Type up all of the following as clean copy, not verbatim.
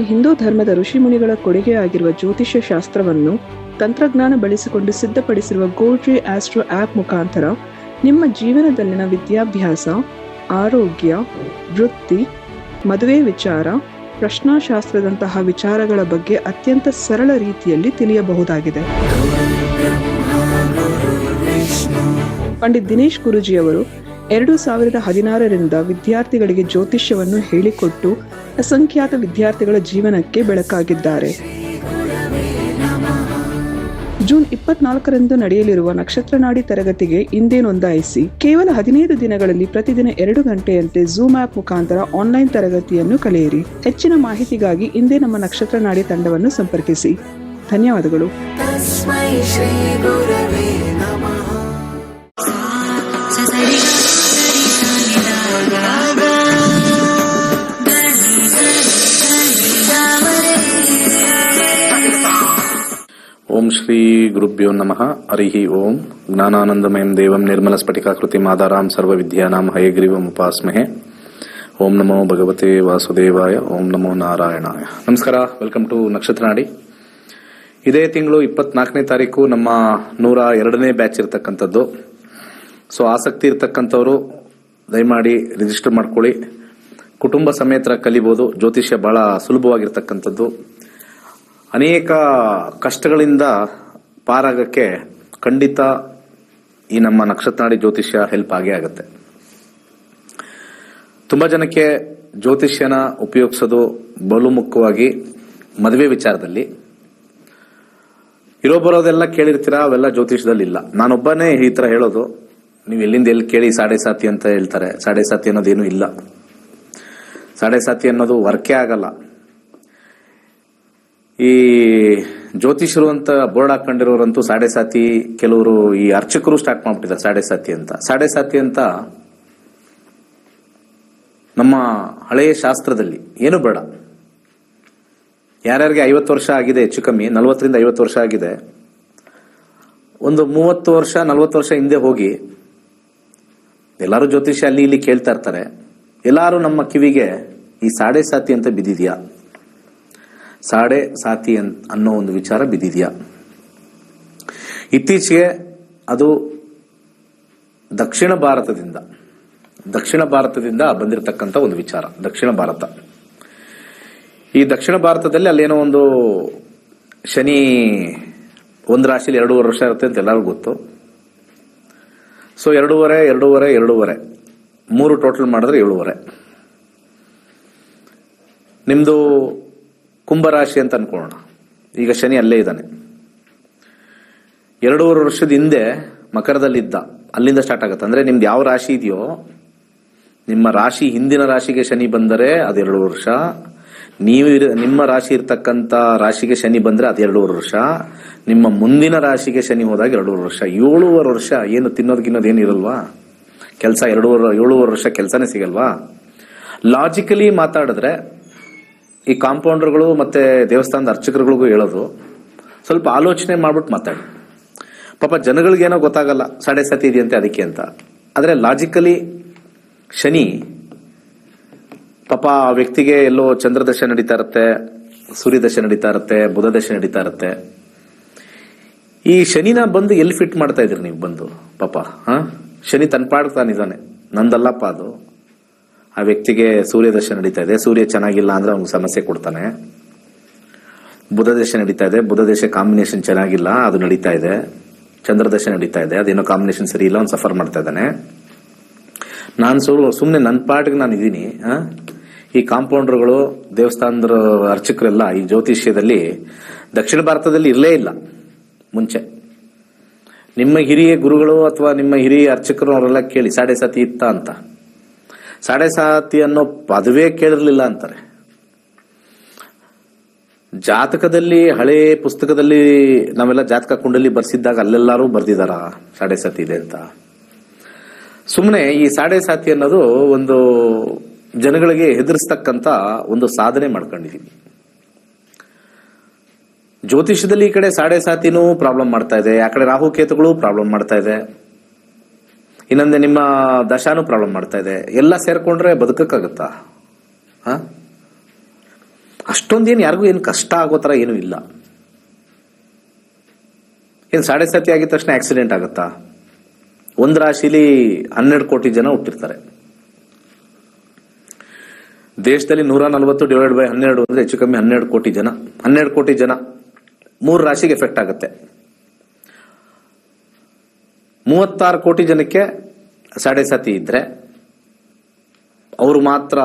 ಹಿಂದೂ ಧರ್ಮದ ಋಷಿಮುನಿಗಳ ಕೊಡುಗೆಯಾಗಿರುವ ಜ್ಯೋತಿಷ್ಯ ಶಾಸ್ತ್ರವನ್ನು ತಂತ್ರಜ್ಞಾನ ಬಳಸಿಕೊಂಡು ಸಿದ್ಧಪಡಿಸಿರುವ ಗೋಲ್ಟ್ರಿ ಆಸ್ಟ್ರೋ ಆ್ಯಪ್ ಮುಖಾಂತರ ನಿಮ್ಮ ಜೀವನದಲ್ಲಿನ ವಿದ್ಯಾಭ್ಯಾಸ, ಆರೋಗ್ಯ, ವೃತ್ತಿ, ಮದುವೆ ವಿಚಾರ, ಪ್ರಶ್ನಾಶಾಸ್ತ್ರದಂತಹ ವಿಚಾರಗಳ ಬಗ್ಗೆ ಅತ್ಯಂತ ಸರಳ ರೀತಿಯಲ್ಲಿ ತಿಳಿಯಬಹುದಾಗಿದೆ. ಪಂಡಿತ್ ದಿನೇಶ್ ಗುರೂಜಿಯವರು 2016ರಿಂದ ವಿದ್ಯಾರ್ಥಿಗಳಿಗೆ ಜ್ಯೋತಿಷ್ಯವನ್ನು ಹೇಳಿಕೊಟ್ಟು ಅಸಂಖ್ಯಾತ ವಿದ್ಯಾರ್ಥಿಗಳ ಜೀವನಕ್ಕೆ ಬೆಳಕಾಗಿದ್ದಾರೆ. ಜೂನ್ 24ರಂದು ನಡೆಯಲಿರುವ ನಕ್ಷತ್ರನಾಡಿ ತರಗತಿಗೆ ಇಂದೇ ನೋಂದಾಯಿಸಿ. ಕೇವಲ 15 ದಿನಗಳಲ್ಲಿ ಪ್ರತಿದಿನ 2 ಗಂಟೆಯಂತೆ ಝೂಮ್ ಆಪ್ ಮುಖಾಂತರ ಆನ್ಲೈನ್ ತರಗತಿಯನ್ನು ಕಲಿಯಿರಿ. ಹೆಚ್ಚಿನ ಮಾಹಿತಿಗಾಗಿ ಇಂದೇ ನಮ್ಮ ನಕ್ಷತ್ರನಾಡಿ ತಂಡವನ್ನು ಸಂಪರ್ಕಿಸಿ. ಧನ್ಯವಾದಗಳು. ಓಂ ಶ್ರೀ ಗುರುಭ್ಯೋ ನಮಃ. ಹರಿ ಓಂ. ಜ್ಞಾನಾನಂದಮಯಂ ದೇವಂ ನಿರ್ಮಲಸ್ಫಟಿಕಾಕೃತಿಂ ಆಧಾರಾಂ ಸರ್ವವಿದ್ಯಾನಾಂ ಹಯಗ್ರೀವಂ ಉಪಾಸ್ಮಹೇ. ಓಂ ನಮೋ ಭಗವತೆ ವಾಸುದೇವಾಯ. ಓಂ ನಮೋ ನಾರಾಯಣಾಯ. ನಮಸ್ಕಾರ. Welcome to Nakshatranadi. ಇದೇ ತಿಂಗಳು 24ನೇ ತಾರೀಕು ನಮ್ಮ 102ನೇ ಬ್ಯಾಚ್ ಇರತಕ್ಕಂಥದ್ದು. ಸೊ ಆಸಕ್ತಿ ಇರತಕ್ಕಂಥವ್ರು ದಯಮಾಡಿ ರಿಜಿಸ್ಟರ್ ಮಾಡ್ಕೊಳ್ಳಿ. ಕುಟುಂಬ ಸಮೇತ ಕಲಿಬಹುದು. ಜ್ಯೋತಿಷ್ಯ ಬಹಳ ಸುಲಭವಾಗಿರ್ತಕ್ಕಂಥದ್ದು. ಅನೇಕ ಕಷ್ಟಗಳಿಂದ ಪಾರಾಗಕ್ಕೆ ಖಂಡಿತ ಈ ನಮ್ಮ ನಕ್ಷತ್ರನಾಡಿ ಜ್ಯೋತಿಷ್ಯ ಹೆಲ್ಪ್ ಆಗೇ ಆಗುತ್ತೆ. ತುಂಬಾ ಜನಕ್ಕೆ ಜ್ಯೋತಿಷ್ಯನ ಉಪಯೋಗಿಸೋದು ಬಲು ಮುಖ್ಯವಾಗಿ ಮದುವೆ ವಿಚಾರದಲ್ಲಿ. ಇರೋ ಬರೋದೆಲ್ಲ ಕೇಳಿರ್ತೀರಾ, ಅವೆಲ್ಲ ಜ್ಯೋತಿಷ್ಯದಲ್ಲಿ ಇಲ್ಲ. ನಾನೊಬ್ಬನೇ ಈ ತರ ಹೇಳೋದು. ನೀವು ಎಲ್ಲಿಂದ ಎಲ್ಲಿ ಕೇಳಿ ಸಾಡೆ ಸಾತಿ ಅಂತ ಹೇಳ್ತಾರೆ. ಸಾಡೆ ಸಾತಿ ಅನ್ನೋದೇನು ಇಲ್ಲ. ಸಾಡೆ ಸಾತಿ ಅನ್ನೋದು ವರ್ಕೇ ಆಗಲ್ಲ. ಈ ಜ್ಯೋತಿಷರು ಅಂತ ಬೋರ್ಡ್ ಹಾಕೊಂಡಿರೋರಂತೂ ಸಾಡೆ ಸಾತಿ, ಕೆಲವರು ಈ ಅರ್ಚಕರು ಸ್ಟಾರ್ಟ್ ಮಾಡ್ಬಿಟ್ಟಿದ್ದಾರೆ ಸಾಡೆ ಸಾತಿ ಅಂತ. ಸಾಡೆ ಸಾತಿ ಅಂತ ನಮ್ಮ ಹಳೆಯ ಶಾಸ್ತ್ರದಲ್ಲಿ ಏನು ಬೇಡ. ಯಾರ್ಯಾರಿಗೆ 50 ವರ್ಷ ಆಗಿದೆ, ಹೆಚ್ಚು ಕಮ್ಮಿ 40ರಿಂದ 50 ವರ್ಷ ಆಗಿದೆ, ಒಂದು 30 ವರ್ಷ 40 ವರ್ಷ ಹಿಂದೆ ಹೋಗಿ. ಎಲ್ಲರೂ ಜ್ಯೋತಿಷ್ಯ ಅಲ್ಲಿ ಇಲ್ಲಿ ಕೇಳ್ತಾ ಇರ್ತಾರೆ. ಎಲ್ಲಾರು ನಮ್ಮ ಕಿವಿಗೆ ಈ ಸಾಡೆ ಸಾತಿ ಅಂತ ಬಿದ್ದಿದ್ಯಾ, ಸಾಡೆ ಸಾತಿ ಅನ್ನೋ ಒಂದು ವಿಚಾರ ಬಿದ್ದಿದ್ಯಾ? ಇತ್ತೀಚೆಗೆ ಅದು ದಕ್ಷಿಣ ಭಾರತದಿಂದ ಬಂದಿರತಕ್ಕಂಥ ಒಂದು ವಿಚಾರ. ದಕ್ಷಿಣ ಭಾರತ, ಈ ದಕ್ಷಿಣ ಭಾರತದಲ್ಲಿ ಅಲ್ಲೇನೋ ಒಂದು ಶನಿ ಒಂದು ರಾಶಿಯಲ್ಲಿ 2.5 ವರ್ಷ ಇರುತ್ತೆ ಅಂತ ಎಲ್ಲರಿಗೂ ಗೊತ್ತು. ಸೊ 2.5 3 ಟೋಟಲ್ ಮಾಡಿದ್ರೆ 7.5. ನಿಮ್ದು ಕುಂಭರಾಶಿ ಅಂತ ಅನ್ಕೊಳ್ಳೋಣ. ಈಗ ಶನಿ ಅಲ್ಲೇ ಇದ್ದಾನೆ. 2.5 ವರ್ಷದ ಹಿಂದೆ ಮಕರದಲ್ಲಿದ್ದ. ಅಲ್ಲಿಂದ ಸ್ಟಾರ್ಟ್ ಆಗುತ್ತೆ. ಅಂದ್ರೆ ನಿಮ್ದು ಯಾವ ರಾಶಿ ಇದೆಯೋ, ನಿಮ್ಮ ರಾಶಿ ಹಿಂದಿನ ರಾಶಿಗೆ ಶನಿ ಬಂದರೆ ಅದು 2 ವರ್ಷ. ನಿಮ್ಮ ರಾಶಿ ಇರ್ತಕ್ಕಂಥ ರಾಶಿಗೆ ಶನಿ ಬಂದ್ರೆ ಅದು 2.5 ವರ್ಷ. ನಿಮ್ಮ ಮುಂದಿನ ರಾಶಿಗೆ ಶನಿ ಹೋದಾಗ 2.5 ವರ್ಷ. 7.5 ವರ್ಷ ಏನು ತಿನ್ನೋದಕ್ಕಿನ್ನೋದು ಏನಿರಲ್ವಾ? ಕೆಲಸ 7.5 ವರ್ಷ ಕೆಲಸನೇ ಸಿಗಲ್ವಾ? ಲಾಜಿಕಲಿ ಮಾತಾಡಿದ್ರೆ ಈ ಕಾಂಪೌಂಡರ್ಗಳು ಮತ್ತೆ ದೇವಸ್ಥಾನದ ಅರ್ಚಕರುಗಳಿಗೂ ಹೇಳೋದು, ಸ್ವಲ್ಪ ಆಲೋಚನೆ ಮಾಡ್ಬಿಟ್ಟು ಮಾತಾಡಿ. ಪಾಪ ಜನಗಳಿಗೇನೋ ಗೊತ್ತಾಗಲ್ಲ ಸಾಡೆ ಸಾತಿ ಇದೆಯಂತೆ ಅದಕ್ಕೆ ಅಂತ. ಆದ್ರೆ ಲಾಜಿಕಲಿ ಶನಿ ಪಾಪ ಆ ವ್ಯಕ್ತಿಗೆ ಎಲ್ಲೋ ಚಂದ್ರದಶೆ ನಡೀತಾ ಇರುತ್ತೆ, ಸೂರ್ಯದಶೆ ನಡೀತಾ ಇರುತ್ತೆ, ಬುಧದಶೆ ನಡೀತಾ ಇರುತ್ತೆ. ಈ ಶನಿನ ಬಂದು ಎಲ್ಲಿ ಫಿಟ್ ಮಾಡ್ತಾ ಇದ್ರಿ ನೀವು ಬಂದು? ಪಾಪ ಶನಿ ತನ್ಪಾಡ್ತಾನಿದ್ದಾನೆ, ನಂದಲ್ಲಪ್ಪ ಅದು. ಆ ವ್ಯಕ್ತಿಗೆ ಸೂರ್ಯದಶೆ ನಡೀತಾ ಇದೆ, ಸೂರ್ಯ ಚೆನ್ನಾಗಿಲ್ಲ ಅಂದ್ರೆ ಅವ್ನಿಗೆ ಸಮಸ್ಯೆ ಕೊಡ್ತಾನೆ. ಬುಧದಶೆ ನಡೀತಾ ಇದೆ, ಬುಧದಶೆ ಕಾಂಬಿನೇಷನ್ ಚೆನ್ನಾಗಿಲ್ಲ, ಅದು ನಡೀತಾ ಇದೆ. ಚಂದ್ರದಶೆ ನಡೀತಾ ಇದೆ, ಅದೇನೋ ಕಾಂಬಿನೇಷನ್ ಸರಿ ಇಲ್ಲ, ಅವ್ನು ಸಫರ್ ಮಾಡ್ತಾ ಇದ್ದಾನೆ. ನಾನು ಸುಮ್ಮನೆ ನನ್ನ ಪಾಟಿಗೆ ನಾನು ಇದೀನಿ. ಈ ಕಾಂಪೌಂಡರ್ಗಳು, ದೇವಸ್ಥಾನದ ಅರ್ಚಕರೆಲ್ಲ ಈ ಜ್ಯೋತಿಷ್ಯದಲ್ಲಿ ದಕ್ಷಿಣ ಭಾರತದಲ್ಲಿ ಇರಲೇ ಇಲ್ಲ ಮುಂಚೆ. ನಿಮ್ಮ ಹಿರಿಯ ಗುರುಗಳು ಅಥವಾ ನಿಮ್ಮ ಹಿರಿಯ ಅರ್ಚಕರು ಅವರೆಲ್ಲ ಕೇಳಿ ಸಾಡೆ ಸಾತಿ ಇತ್ತ ಅಂತ. ಸಾಡೆ ಸಾತಿ ಅನ್ನೋ ಪದವೇ ಕೇಳಿರ್ಲಿಲ್ಲ ಅಂತಾರೆ. ಜಾತಕದಲ್ಲಿ, ಹಳೆ ಪುಸ್ತಕದಲ್ಲಿ ನಾವೆಲ್ಲ ಜಾತಕ ಕುಂಡಲಿ ಬರ್ಸಿದ್ದಾಗ ಅಲ್ಲೆಲ್ಲಾರು ಬರ್ದಿದಾರ ಸಾಡೆ ಸಾತಿ ಇದೆ ಅಂತ. ಸುಮ್ಮನೆ ಈ ಸಾಡೆ ಸಾತಿ ಅನ್ನೋದು ಒಂದು ಜನಗಳಿಗೆ ಹೆದರಿಸ್ತಕ್ಕಂತ ಒಂದು ಸಾಧನೆ ಮಾಡ್ಕೊಂಡಿದೀವಿ. ಜ್ಯೋತಿಷದಲ್ಲಿ ಈ ಕಡೆ ಸಾಡೆ ಸಾತಿನೂ ಪ್ರಾಬ್ಲಮ್ ಮಾಡ್ತಾ ಇದೆ, ಆ ಕಡೆ ರಾಹುಕೇತುಗಳು ಪ್ರಾಬ್ಲಮ್ ಮಾಡ್ತಾ ಇದೆ, ಇನ್ನೊಂದೇ ನಿಮ್ಮ ದಶಾನು ಪ್ರಾಬ್ಲಮ್ ಮಾಡ್ತಾ ಇದೆ. ಎಲ್ಲ ಸೇರ್ಕೊಂಡ್ರೆ ಬದುಕಕ್ಕಾಗತ್ತಾ? ಅಷ್ಟೊಂದೇನು ಯಾರಿಗೂ ಏನು ಕಷ್ಟ ಆಗೋ ಥರ ಏನೂ ಇಲ್ಲ. ಏನು 7.5 ಆಗಿದ ತಕ್ಷಣ ಆಕ್ಸಿಡೆಂಟ್ ಆಗುತ್ತಾ? ಒಂದು ರಾಶಿಲಿ 12 ಕೋಟಿ ಜನ ಹುಟ್ಟಿರ್ತಾರೆ. ದೇಶದಲ್ಲಿ 140 ಡಿವೈಡ್ ಬೈ 12 ಅಂದ್ರೆ ಹೆಚ್ಚು ಕಮ್ಮಿ 12 ಕೋಟಿ ಜನ. 12 ಕೋಟಿ ಜನ 3 ರಾಶಿಗೆ ಎಫೆಕ್ಟ್ ಆಗುತ್ತೆ. 36 ಕೋಟಿ ಜನಕ್ಕೆ 7.5 ಇದ್ರೆ ಅವರು ಮಾತ್ರ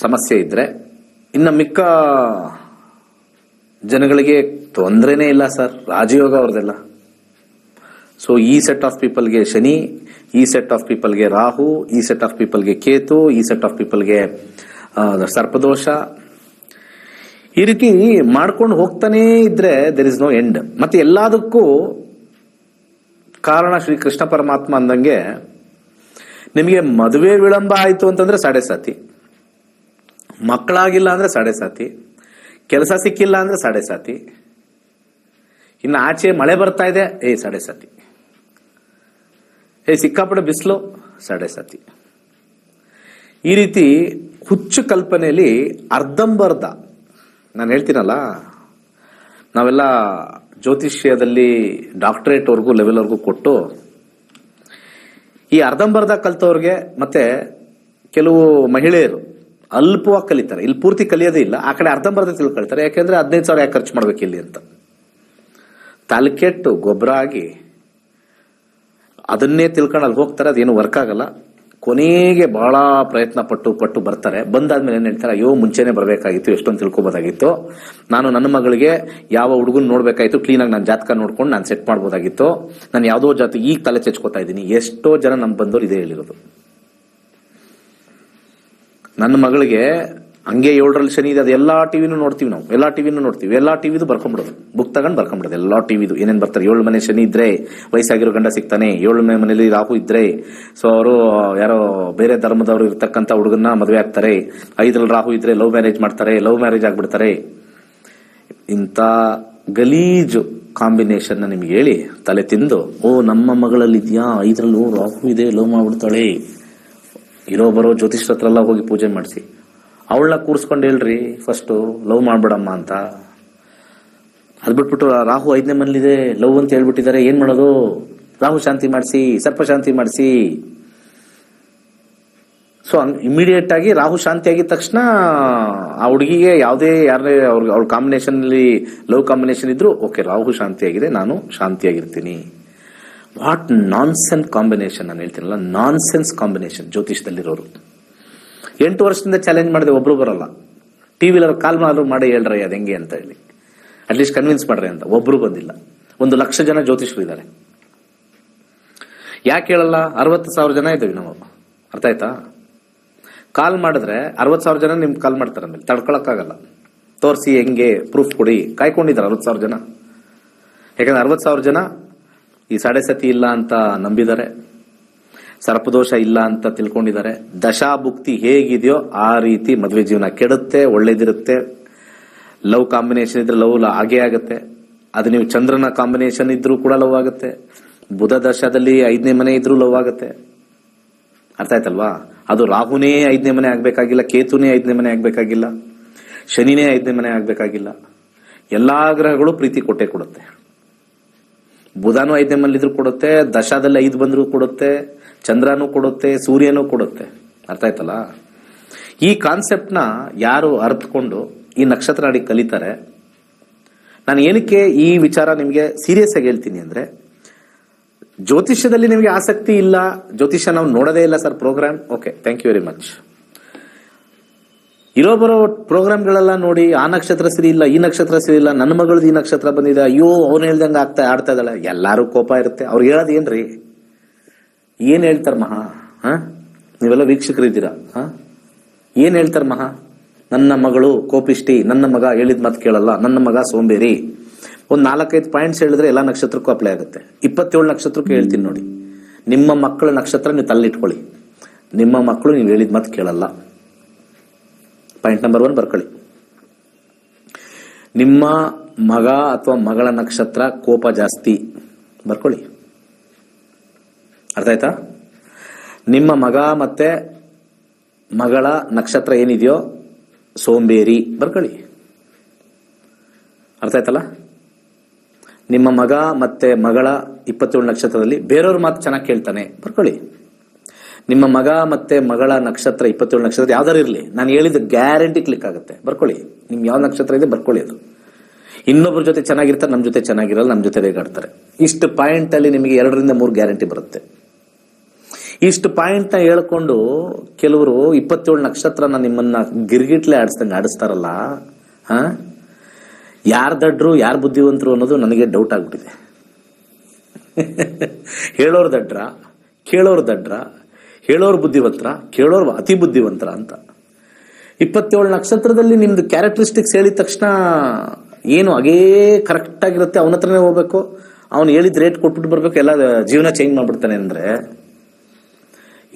ಸಮಸ್ಯೆ ಇದ್ರೆ, ಇನ್ನು ಮಿಕ್ಕ ಜನಗಳಿಗೆ ತೊಂದರೆನೇ ಇಲ್ಲ ಸರ್. ರಾಜಯೋಗ ಅವ್ರದೆಲ್ಲ. ಸೊ ಈ ಸೆಟ್ ಆಫ್ ಪೀಪಲ್ಗೆ ಶನಿ, ಈ ಸೆಟ್ ಆಫ್ ಪೀಪಲ್ಗೆ ರಾಹು, ಈ ಸೆಟ್ ಆಫ್ ಪೀಪಲ್ಗೆ ಕೇತು, ಈ ಸೆಟ್ ಆಫ್ ಪೀಪಲ್ಗೆ ಸರ್ಪದೋಷ. ಈ ರೀತಿ ಮಾಡ್ಕೊಂಡು ಹೋಗ್ತಾನೇ ಇದ್ರೆ ದೇರ್ ಇಸ್ ನೋ ಎಂಡ್. ಮತ್ತೆ ಎಲ್ಲದಕ್ಕೂ ಕಾರಣ ಶ್ರೀ ಕೃಷ್ಣ ಪರಮಾತ್ಮ ಅಂದಂಗೆ, ನಿಮಗೆ ಮದುವೆ ವಿಳಂಬ ಆಯ್ತು ಅಂತಂದ್ರೆ 7.5, ಮಕ್ಕಳಾಗಿಲ್ಲ ಅಂದ್ರೆ 7.5, ಕೆಲಸ ಸಿಕ್ಕಿಲ್ಲ ಅಂದ್ರೆ 7.5, ಇನ್ನು ಆಚೆ ಮಳೆ ಬರ್ತಾ ಇದೆ 7.5, ಸಿಕ್ಕಾಪಟ್ಟೆ ಬಿಸಿಲು 7.5. ಈ ರೀತಿ ಹುಚ್ಚು ಕಲ್ಪನೆಯಲ್ಲಿ ಅರ್ಧಂಬರ್ಧ. ನಾನು ಹೇಳ್ತೀನಲ್ಲ, ನಾವೆಲ್ಲ ಜ್ಯೋತಿಷ್ಯದಲ್ಲಿ ಡಾಕ್ಟರೇಟ್ವರೆಗೂ ಲೆವೆಲ್ವರೆಗೂ ಕೊಟ್ಟು, ಈ ಅರ್ಧಂಬರ್ಧ ಕಲ್ತವ್ರಿಗೆ ಮತ್ತೆ ಕೆಲವು ಮಹಿಳೆಯರು ಅಲ್ಪವಾಗಿ ಕಲಿತಾರೆ. ಇಲ್ಲಿ ಪೂರ್ತಿ ಕಲಿಯೋದೇ ಇಲ್ಲ, ಆ ಕಡೆ ಅರ್ಧಂಬರ್ಧ ತಿಳ್ಕೊಳ್ತಾರೆ. ಯಾಕೆಂದ್ರೆ 15,000 ಯಾಕೆ ಖರ್ಚು ಮಾಡ್ಬೇಕು ಇಲ್ಲಿ ಅಂತ ತಲೆಕೆಟ್ಟು ಗೊಬ್ಬರ ಆಗಿ ಅದನ್ನೇ ತಿಳ್ಕೊಂಡು ಅಲ್ಲಿ ಹೋಗ್ತಾರೆ. ಅದೇನು ವರ್ಕ್ ಆಗಲ್ಲ. ಕೊನೆಗೆ ಬಹಳ ಪ್ರಯತ್ನ ಪಟ್ಟು ಬರ್ತಾರೆ. ಬಂದಾದ್ಮೇಲೆ ಏನ್ ಹೇಳ್ತಾರೆ, ಅಯ್ಯೋ ಮುಂಚೆನೆ ಬರಬೇಕಾಗಿತ್ತು, ಎಷ್ಟೊಂದು ತಿಳ್ಕೊಬೋದಾಗಿತ್ತು, ನಾನು ನನ್ನ ಮಗಳಿಗೆ ಯಾವ ಹುಡುಗನ್ ನೋಡ್ಬೇಕಾಯ್ತು, ಕ್ಲೀನಾಗಿ ನಾನು ಜಾತಕ ನೋಡ್ಕೊಂಡು ನಾನು ಸೆಟ್ ಮಾಡ್ಬೋದಾಗಿತ್ತು, ನಾನು ಯಾವುದೋ ಜಾತಿ ಈಗ ತಲೆ ಚೆಚ್ಕೋತಾ ಇದ್ದೀನಿ. ಎಷ್ಟೋ ಜನ ನಮ್ ಬಂದವರು ಇದೇ ಹೇಳಿರೋದು. ನನ್ನ ಮಗಳಿಗೆ ಹಂಗೆ 7ರಲ್ಲಿ ಶನಿ ಇದೆ, ಅದು ಎಲ್ಲಾ ಟಿವಿನೂ ನೋಡ್ತೀವಿ ನಾವು, ಎಲ್ಲಾ ಟಿವಿದು ಬರ್ಕೊಂಡ್ಬಿಡೋದು, ಬುಕ್ ತಗೊಂಡು ಬರ್ಕೊಂಡ್ಬಿಡೋದು. ಎಲ್ಲಾ ಟಿವಿದು ಏನೇನ್ ಬರ್ತಾರೆ, 7 ಮನೆ ಶನಿ ಇದ್ರೆ ವಯಸ್ಸಾಗಿರೋ ಗಂಡ ಸಿಗ್ತಾನೆ, 7 ಮನೆಯಲ್ಲಿ ರಾಹು ಇದ್ರೆ ಸೊ ಅವರು ಯಾರೋ ಬೇರೆ ಧರ್ಮದವರು ಇರ್ತಕ್ಕಂಥ ಹುಡುಗನ್ನ ಮದುವೆ ಆಗ್ತಾರೆ, 5ರಲ್ಲಿ ರಾಹು ಇದ್ರೆ ಲವ್ ಮ್ಯಾರೇಜ್ ಮಾಡ್ತಾರೆ, ಲವ್ ಮ್ಯಾರೇಜ್ ಆಗ್ಬಿಡ್ತಾರೆ. ಇಂಥ ಗಲೀಜು ಕಾಂಬಿನೇಷನ್ ನಿಮ್ಗೆ ಹೇಳಿ ತಲೆ ತಿಂದು, ನಮ್ಮ ಮಗಳಲ್ಲಿ ಇದೆಯಾ 5ರಲ್ಲೂ ರಾಹು ಇದೆ, ಲವ್ ಮಾಡ್ಬಿಡ್ತಾಳೆ, ಇರೋ ಬರೋ ಜ್ಯೋತಿಷ್ರ ಹತ್ರ ಎಲ್ಲ ಹೋಗಿ ಪೂಜೆ ಮಾಡಿಸಿ ಅವಳನ್ನ ಕೂರಿಸ್ಕೊಂಡು ಹೇಳ್ರಿ ಫಸ್ಟ್ ಲವ್ ಮಾಡ್ಬೇಡಮ್ಮ ಅಂತ. ಅದ್ ಬಿಟ್ಬಿಟ್ಟು ರಾಹು 5ನೇ ಮನೇಲಿದೆ, ಲವ್ ಅಂತ ಹೇಳ್ಬಿಟ್ಟಿದ್ದಾರೆ, ಏನ್ ಮಾಡೋದು? ರಾಹು ಶಾಂತಿ ಮಾಡಿಸಿ, ಸರ್ಪ ಶಾಂತಿ ಮಾಡಿಸಿ. ಸೊ ಇಮಿಡಿಯೇಟ್ ಆಗಿ ರಾಹು ಶಾಂತಿ ಆಗಿದ ತಕ್ಷಣ ಆ ಹುಡುಗಿಗೆ ಯಾವುದೇ ಯಾರೇ ಅವ್ರ ಕಾಂಬಿನೇಷನ್ ಅಲ್ಲಿ ಲವ್ ಕಾಂಬಿನೇಷನ್ ಇದ್ರು ಓಕೆ, ರಾಹು ಶಾಂತಿ ಆಗಿದೆ, ನಾನು ಶಾಂತಿಯಾಗಿರ್ತೀನಿ. What nonsense combination. ನಾನು ಹೇಳ್ತೀನಲ್ಲ, ನಾನ್ಸೆನ್ಸ್ ಕಾಂಬಿನೇಷನ್ ಜ್ಯೋತಿಷದಲ್ಲಿರೋರು. 8 ವರ್ಷದಿಂದ ಚಾಲೆಂಜ್ ಮಾಡಿದೆ, ಒಬ್ರು ಬರಲ್ಲ. ಟಿವಿಲಿ ಕಾಲ್ ಮಾಡಿ ಹೇಳ್ರಿ ಅದ್ ಹೆಂಗೆ ಅಂತ ಹೇಳಿ, ಅಟ್ಲೀಸ್ಟ್ ಕನ್ವಿನ್ಸ್ ಮಾಡ್ರಿ ಅಂತ. ಒಬ್ರು ಬಂದಿಲ್ಲ. 1,00,000 ಜನ ಜ್ಯೋತಿಷರು ಇದ್ದಾರೆ. ಯಾಕೆ ಹೇಳಲ್ಲ? 60,000 ಜನ ಇದ್ದೀವಿ ನಾವು. ಅರ್ಥ ಆಯ್ತಾ? ಕಾಲ್ ಮಾಡಿದ್ರೆ 60,000 ಜನ ನಿಮ್ಗೆ ಕಾಲ್ ಮಾಡ್ತಾರೆ, ಆಮೇಲೆ ತಡ್ಕೊಳಕ್ಕಾಗಲ್ಲ. ತೋರಿಸಿ ಹೆಂಗೆ, ಪ್ರೂಫ್ ಕೊಡಿ. ಕಾಯ್ಕೊಂಡಿದ್ದಾರೆ 60,000 ಜನ. ಯಾಕಂದ್ರೆ 60,000 ಜನ ಈ 7.5 ಇಲ್ಲ ಅಂತ ನಂಬಿದ್ದಾರೆ, ಸರ್ಪದೋಷ ಇಲ್ಲ ಅಂತ ತಿಳ್ಕೊಂಡಿದ್ದಾರೆ. ದಶಾಭುಕ್ತಿ ಹೇಗಿದೆಯೋ ಆ ರೀತಿ ಮದುವೆ ಜೀವನ ಕೆಡುತ್ತೆ, ಒಳ್ಳೇದಿರುತ್ತೆ. ಲವ್ ಕಾಂಬಿನೇಷನ್ ಇದ್ರೆ ಲವ್ ಹಾಗೇ ಆಗುತ್ತೆ. ಅದು ನೀವು ಚಂದ್ರನ ಕಾಂಬಿನೇಷನ್ ಇದ್ರೂ ಕೂಡ ಲವ್ ಆಗುತ್ತೆ. ಬುಧ ದಶದಲ್ಲಿ 5ನೇ ಮನೆ ಇದ್ರೂ ಲವ್ ಆಗುತ್ತೆ. ಅರ್ಥ ಆಯ್ತಲ್ವಾ? ಅದು ರಾಹುನೇ 5ನೇ ಮನೆ ಆಗ್ಬೇಕಾಗಿಲ್ಲ, ಕೇತುನೇ 5ನೇ ಮನೆ ಆಗ್ಬೇಕಾಗಿಲ್ಲ, ಶನಿನೇ 5ನೇ ಮನೆ ಆಗ್ಬೇಕಾಗಿಲ್ಲ. ಎಲ್ಲಾ ಗ್ರಹಗಳು ಪ್ರೀತಿ ಕೊಟ್ಟೆ ಕೊಡುತ್ತೆ. ಬುಧನೂ 5ನೇ ಮನೇಲಿದ್ರು ಕೊಡುತ್ತೆ, ದಶಾದಲ್ಲಿ 5 ಬಂದ್ರು ಕೊಡುತ್ತೆ, ಚಂದ್ರನೂ ಕೊಡುತ್ತೆ, ಸೂರ್ಯನೂ ಕೊಡುತ್ತೆ. ಅರ್ಥ ಆಯ್ತಲ್ಲ? ಈ ಕಾನ್ಸೆಪ್ಟ್ ನ ಯಾರು ಅರ್ಥಕೊಂಡು ಈ ನಕ್ಷತ್ರ ನಾಡಿ ಕಲಿತಾರೆ. ನಾನು ಏನಕ್ಕೆ ಈ ವಿಚಾರ ನಿಮಗೆ ಸೀರಿಯಸ್ ಆಗಿ ಹೇಳ್ತೀನಿ ಅಂದ್ರೆ, ಜ್ಯೋತಿಷ್ಯದಲ್ಲಿ ನಿಮಗೆ ಆಸಕ್ತಿ ಇಲ್ಲ, ಜ್ಯೋತಿಷ್ಯ ನಾವು ನೋಡೋದೇ ಇಲ್ಲ sir program, okay, thank you very much. ಇರೋ ಬರೋ ಪ್ರೋಗ್ರಾಮ್ಗಳೆಲ್ಲ ನೋಡಿ, ಆ ನಕ್ಷತ್ರ ಸರಿ ಇಲ್ಲ, ಈ ನಕ್ಷತ್ರ ಸರಿ ಇಲ್ಲ, ನನ್ನ ಮಗಳದ್ದು ಈ ನಕ್ಷತ್ರ ಬಂದಿದೆ, ಅಯ್ಯೋ ಅವ್ನು ಹೇಳ್ದಂಗೆ ಆಡ್ತಾ ಇದ್ದಾಳೆ. ಎಲ್ಲಾರು ಕೋಪ ಇರುತ್ತೆ. ಅವ್ರು ಹೇಳೋದು ಏನ್ರಿ? ಏನ್ ಹೇಳ್ತಾರ ಮಹಾ? ನೀವೆಲ್ಲ ವೀಕ್ಷಕರಿದ್ದೀರಾ? ಏನ್ ಹೇಳ್ತಾರ ಮಹಾ? ನನ್ನ ಮಗಳು ಕೋಪಿಷ್ಟಿ, ನನ್ನ ಮಗ ಹೇಳಿದ ಮಾತು ಕೇಳಲ್ಲ, ನನ್ನ ಮಗ ಸೋಂಬೇರಿ. ಒಂದ್ 4-5 ಪಾಯಿಂಟ್ಸ್ ಹೇಳಿದ್ರೆ ಎಲ್ಲಾ ನಕ್ಷತ್ರಕ್ಕೂ ಅಪ್ಲೈ ಆಗುತ್ತೆ. 27 ನಕ್ಷತ್ರಕ್ಕೂ ಹೇಳ್ತೀನಿ ನೋಡಿ. ನಿಮ್ಮ ಮಕ್ಕಳ ನಕ್ಷತ್ರ ನೀವು ತಲ್ಲಿಟ್ಕೊಳ್ಳಿ. ನಿಮ್ಮ ಮಕ್ಕಳು ನೀವು ಹೇಳಿದ ಮಾತು ಕೇಳಲ್ಲ. ಪಾಯಿಂಟ್ ನಂಬರ್ 1 ಬರ್ಕೊಳ್ಳಿ. ನಿಮ್ಮ ಮಗ ಅಥವಾ ಮಗಳ ನಕ್ಷತ್ರ ಕೋಪ ಜಾಸ್ತಿ, ಬರ್ಕೊಳ್ಳಿ. ಅರ್ಥ ಆಯ್ತಾ? ನಿಮ್ಮ ಮಗ ಮತ್ತೆ ಮಗಳ ನಕ್ಷತ್ರ ಏನಿದೆಯೋ ಸೋಂಬೇರಿ, ಬರ್ಕೊಳ್ಳಿ. ಅರ್ಥ ಆಯ್ತಲ್ಲ? ನಿಮ್ಮ ಮಗ ಮತ್ತೆ ಮಗಳ 27 ನಕ್ಷತ್ರದಲ್ಲಿ ಬೇರೆಯವ್ರ ಮಾತು ಚೆನ್ನಾಗಿ ಕೇಳ್ತಾನೆ, ಬರ್ಕೊಳ್ಳಿ. ನಿಮ್ಮ ಮಗ ಮತ್ತೆ ಮಗಳ ನಕ್ಷತ್ರ 27 ನಕ್ಷತ್ರ ಯಾವ್ದಾರು ಇರಲಿ, ನಾನು ಹೇಳಿದ ಗ್ಯಾರಂಟಿ ಕ್ಲಿಕ್ ಆಗುತ್ತೆ, ಬರ್ಕೊಳ್ಳಿ. ನಿಮ್ ಯಾವ ನಕ್ಷತ್ರ ಇದೆ ಬರ್ಕೊಳ್ಳಿ. ಅದು ಇನ್ನೊಬ್ಬರ ಜೊತೆ ಚೆನ್ನಾಗಿರ್ತಾರೆ, ನಮ್ಮ ಜೊತೆ ಚೆನ್ನಾಗಿರಲ್ಲ, ನಮ್ಮ ಜೊತೆ ರೇಗಾಡ್ತಾರೆ. ಇಷ್ಟು ಪಾಯಿಂಟ್ ಅಲ್ಲಿ ನಿಮಗೆ 2 ರಿಂದ 3 ಗ್ಯಾರಂಟಿ ಬರುತ್ತೆ. ಇಷ್ಟು ಪಾಯಿಂಟ್ ನ ಹೇಳ್ಕೊಂಡು ಕೆಲವರು 27 ನಕ್ಷತ್ರನ ನಿಮ್ಮನ್ನ ಗಿರ್ಗಿಟ್ಲೆ ಆಡಿಸ್ತಾರಲ್ಲ, ಯಾರ್ ದಡ್ರು ಯಾರ್ ಬುದ್ಧಿವಂತರು ಅನ್ನೋದು ನನಗೆ ಡೌಟ್ ಆಗ್ಬಿಟ್ಟಿದೆ. ಹೇಳೋರ್ ದಡ್ರ, ಕೇಳೋರ್ ದಡ್ರ, ಹೇಳೋರ್ ಬುದ್ಧಿವಂತರ, ಕೇಳೋರ್ ಅತಿ ಬುದ್ಧಿವಂತರ ಅಂತ. 27 ನಕ್ಷತ್ರದಲ್ಲಿ ನಿಮ್ದು ಕ್ಯಾರೆಕ್ಟರಿಸ್ಟಿಕ್ಸ್ ಹೇಳಿದ ತಕ್ಷಣ ಏನು ಹಾಗೇ ಕರೆಕ್ಟ್ ಆಗಿರುತ್ತೆ, ಅವನ ಹತ್ರನೇ ಹೋಗ್ಬೇಕು, ಅವ್ನು ಹೇಳಿದ ರೇಟ್ ಕೊಟ್ಬಿಟ್ಟು ಬರ್ಬೇಕು, ಎಲ್ಲ ಜೀವನ ಚೇಂಜ್ ಮಾಡ್ಬಿಡ್ತಾನೆ ಅಂದ್ರೆ,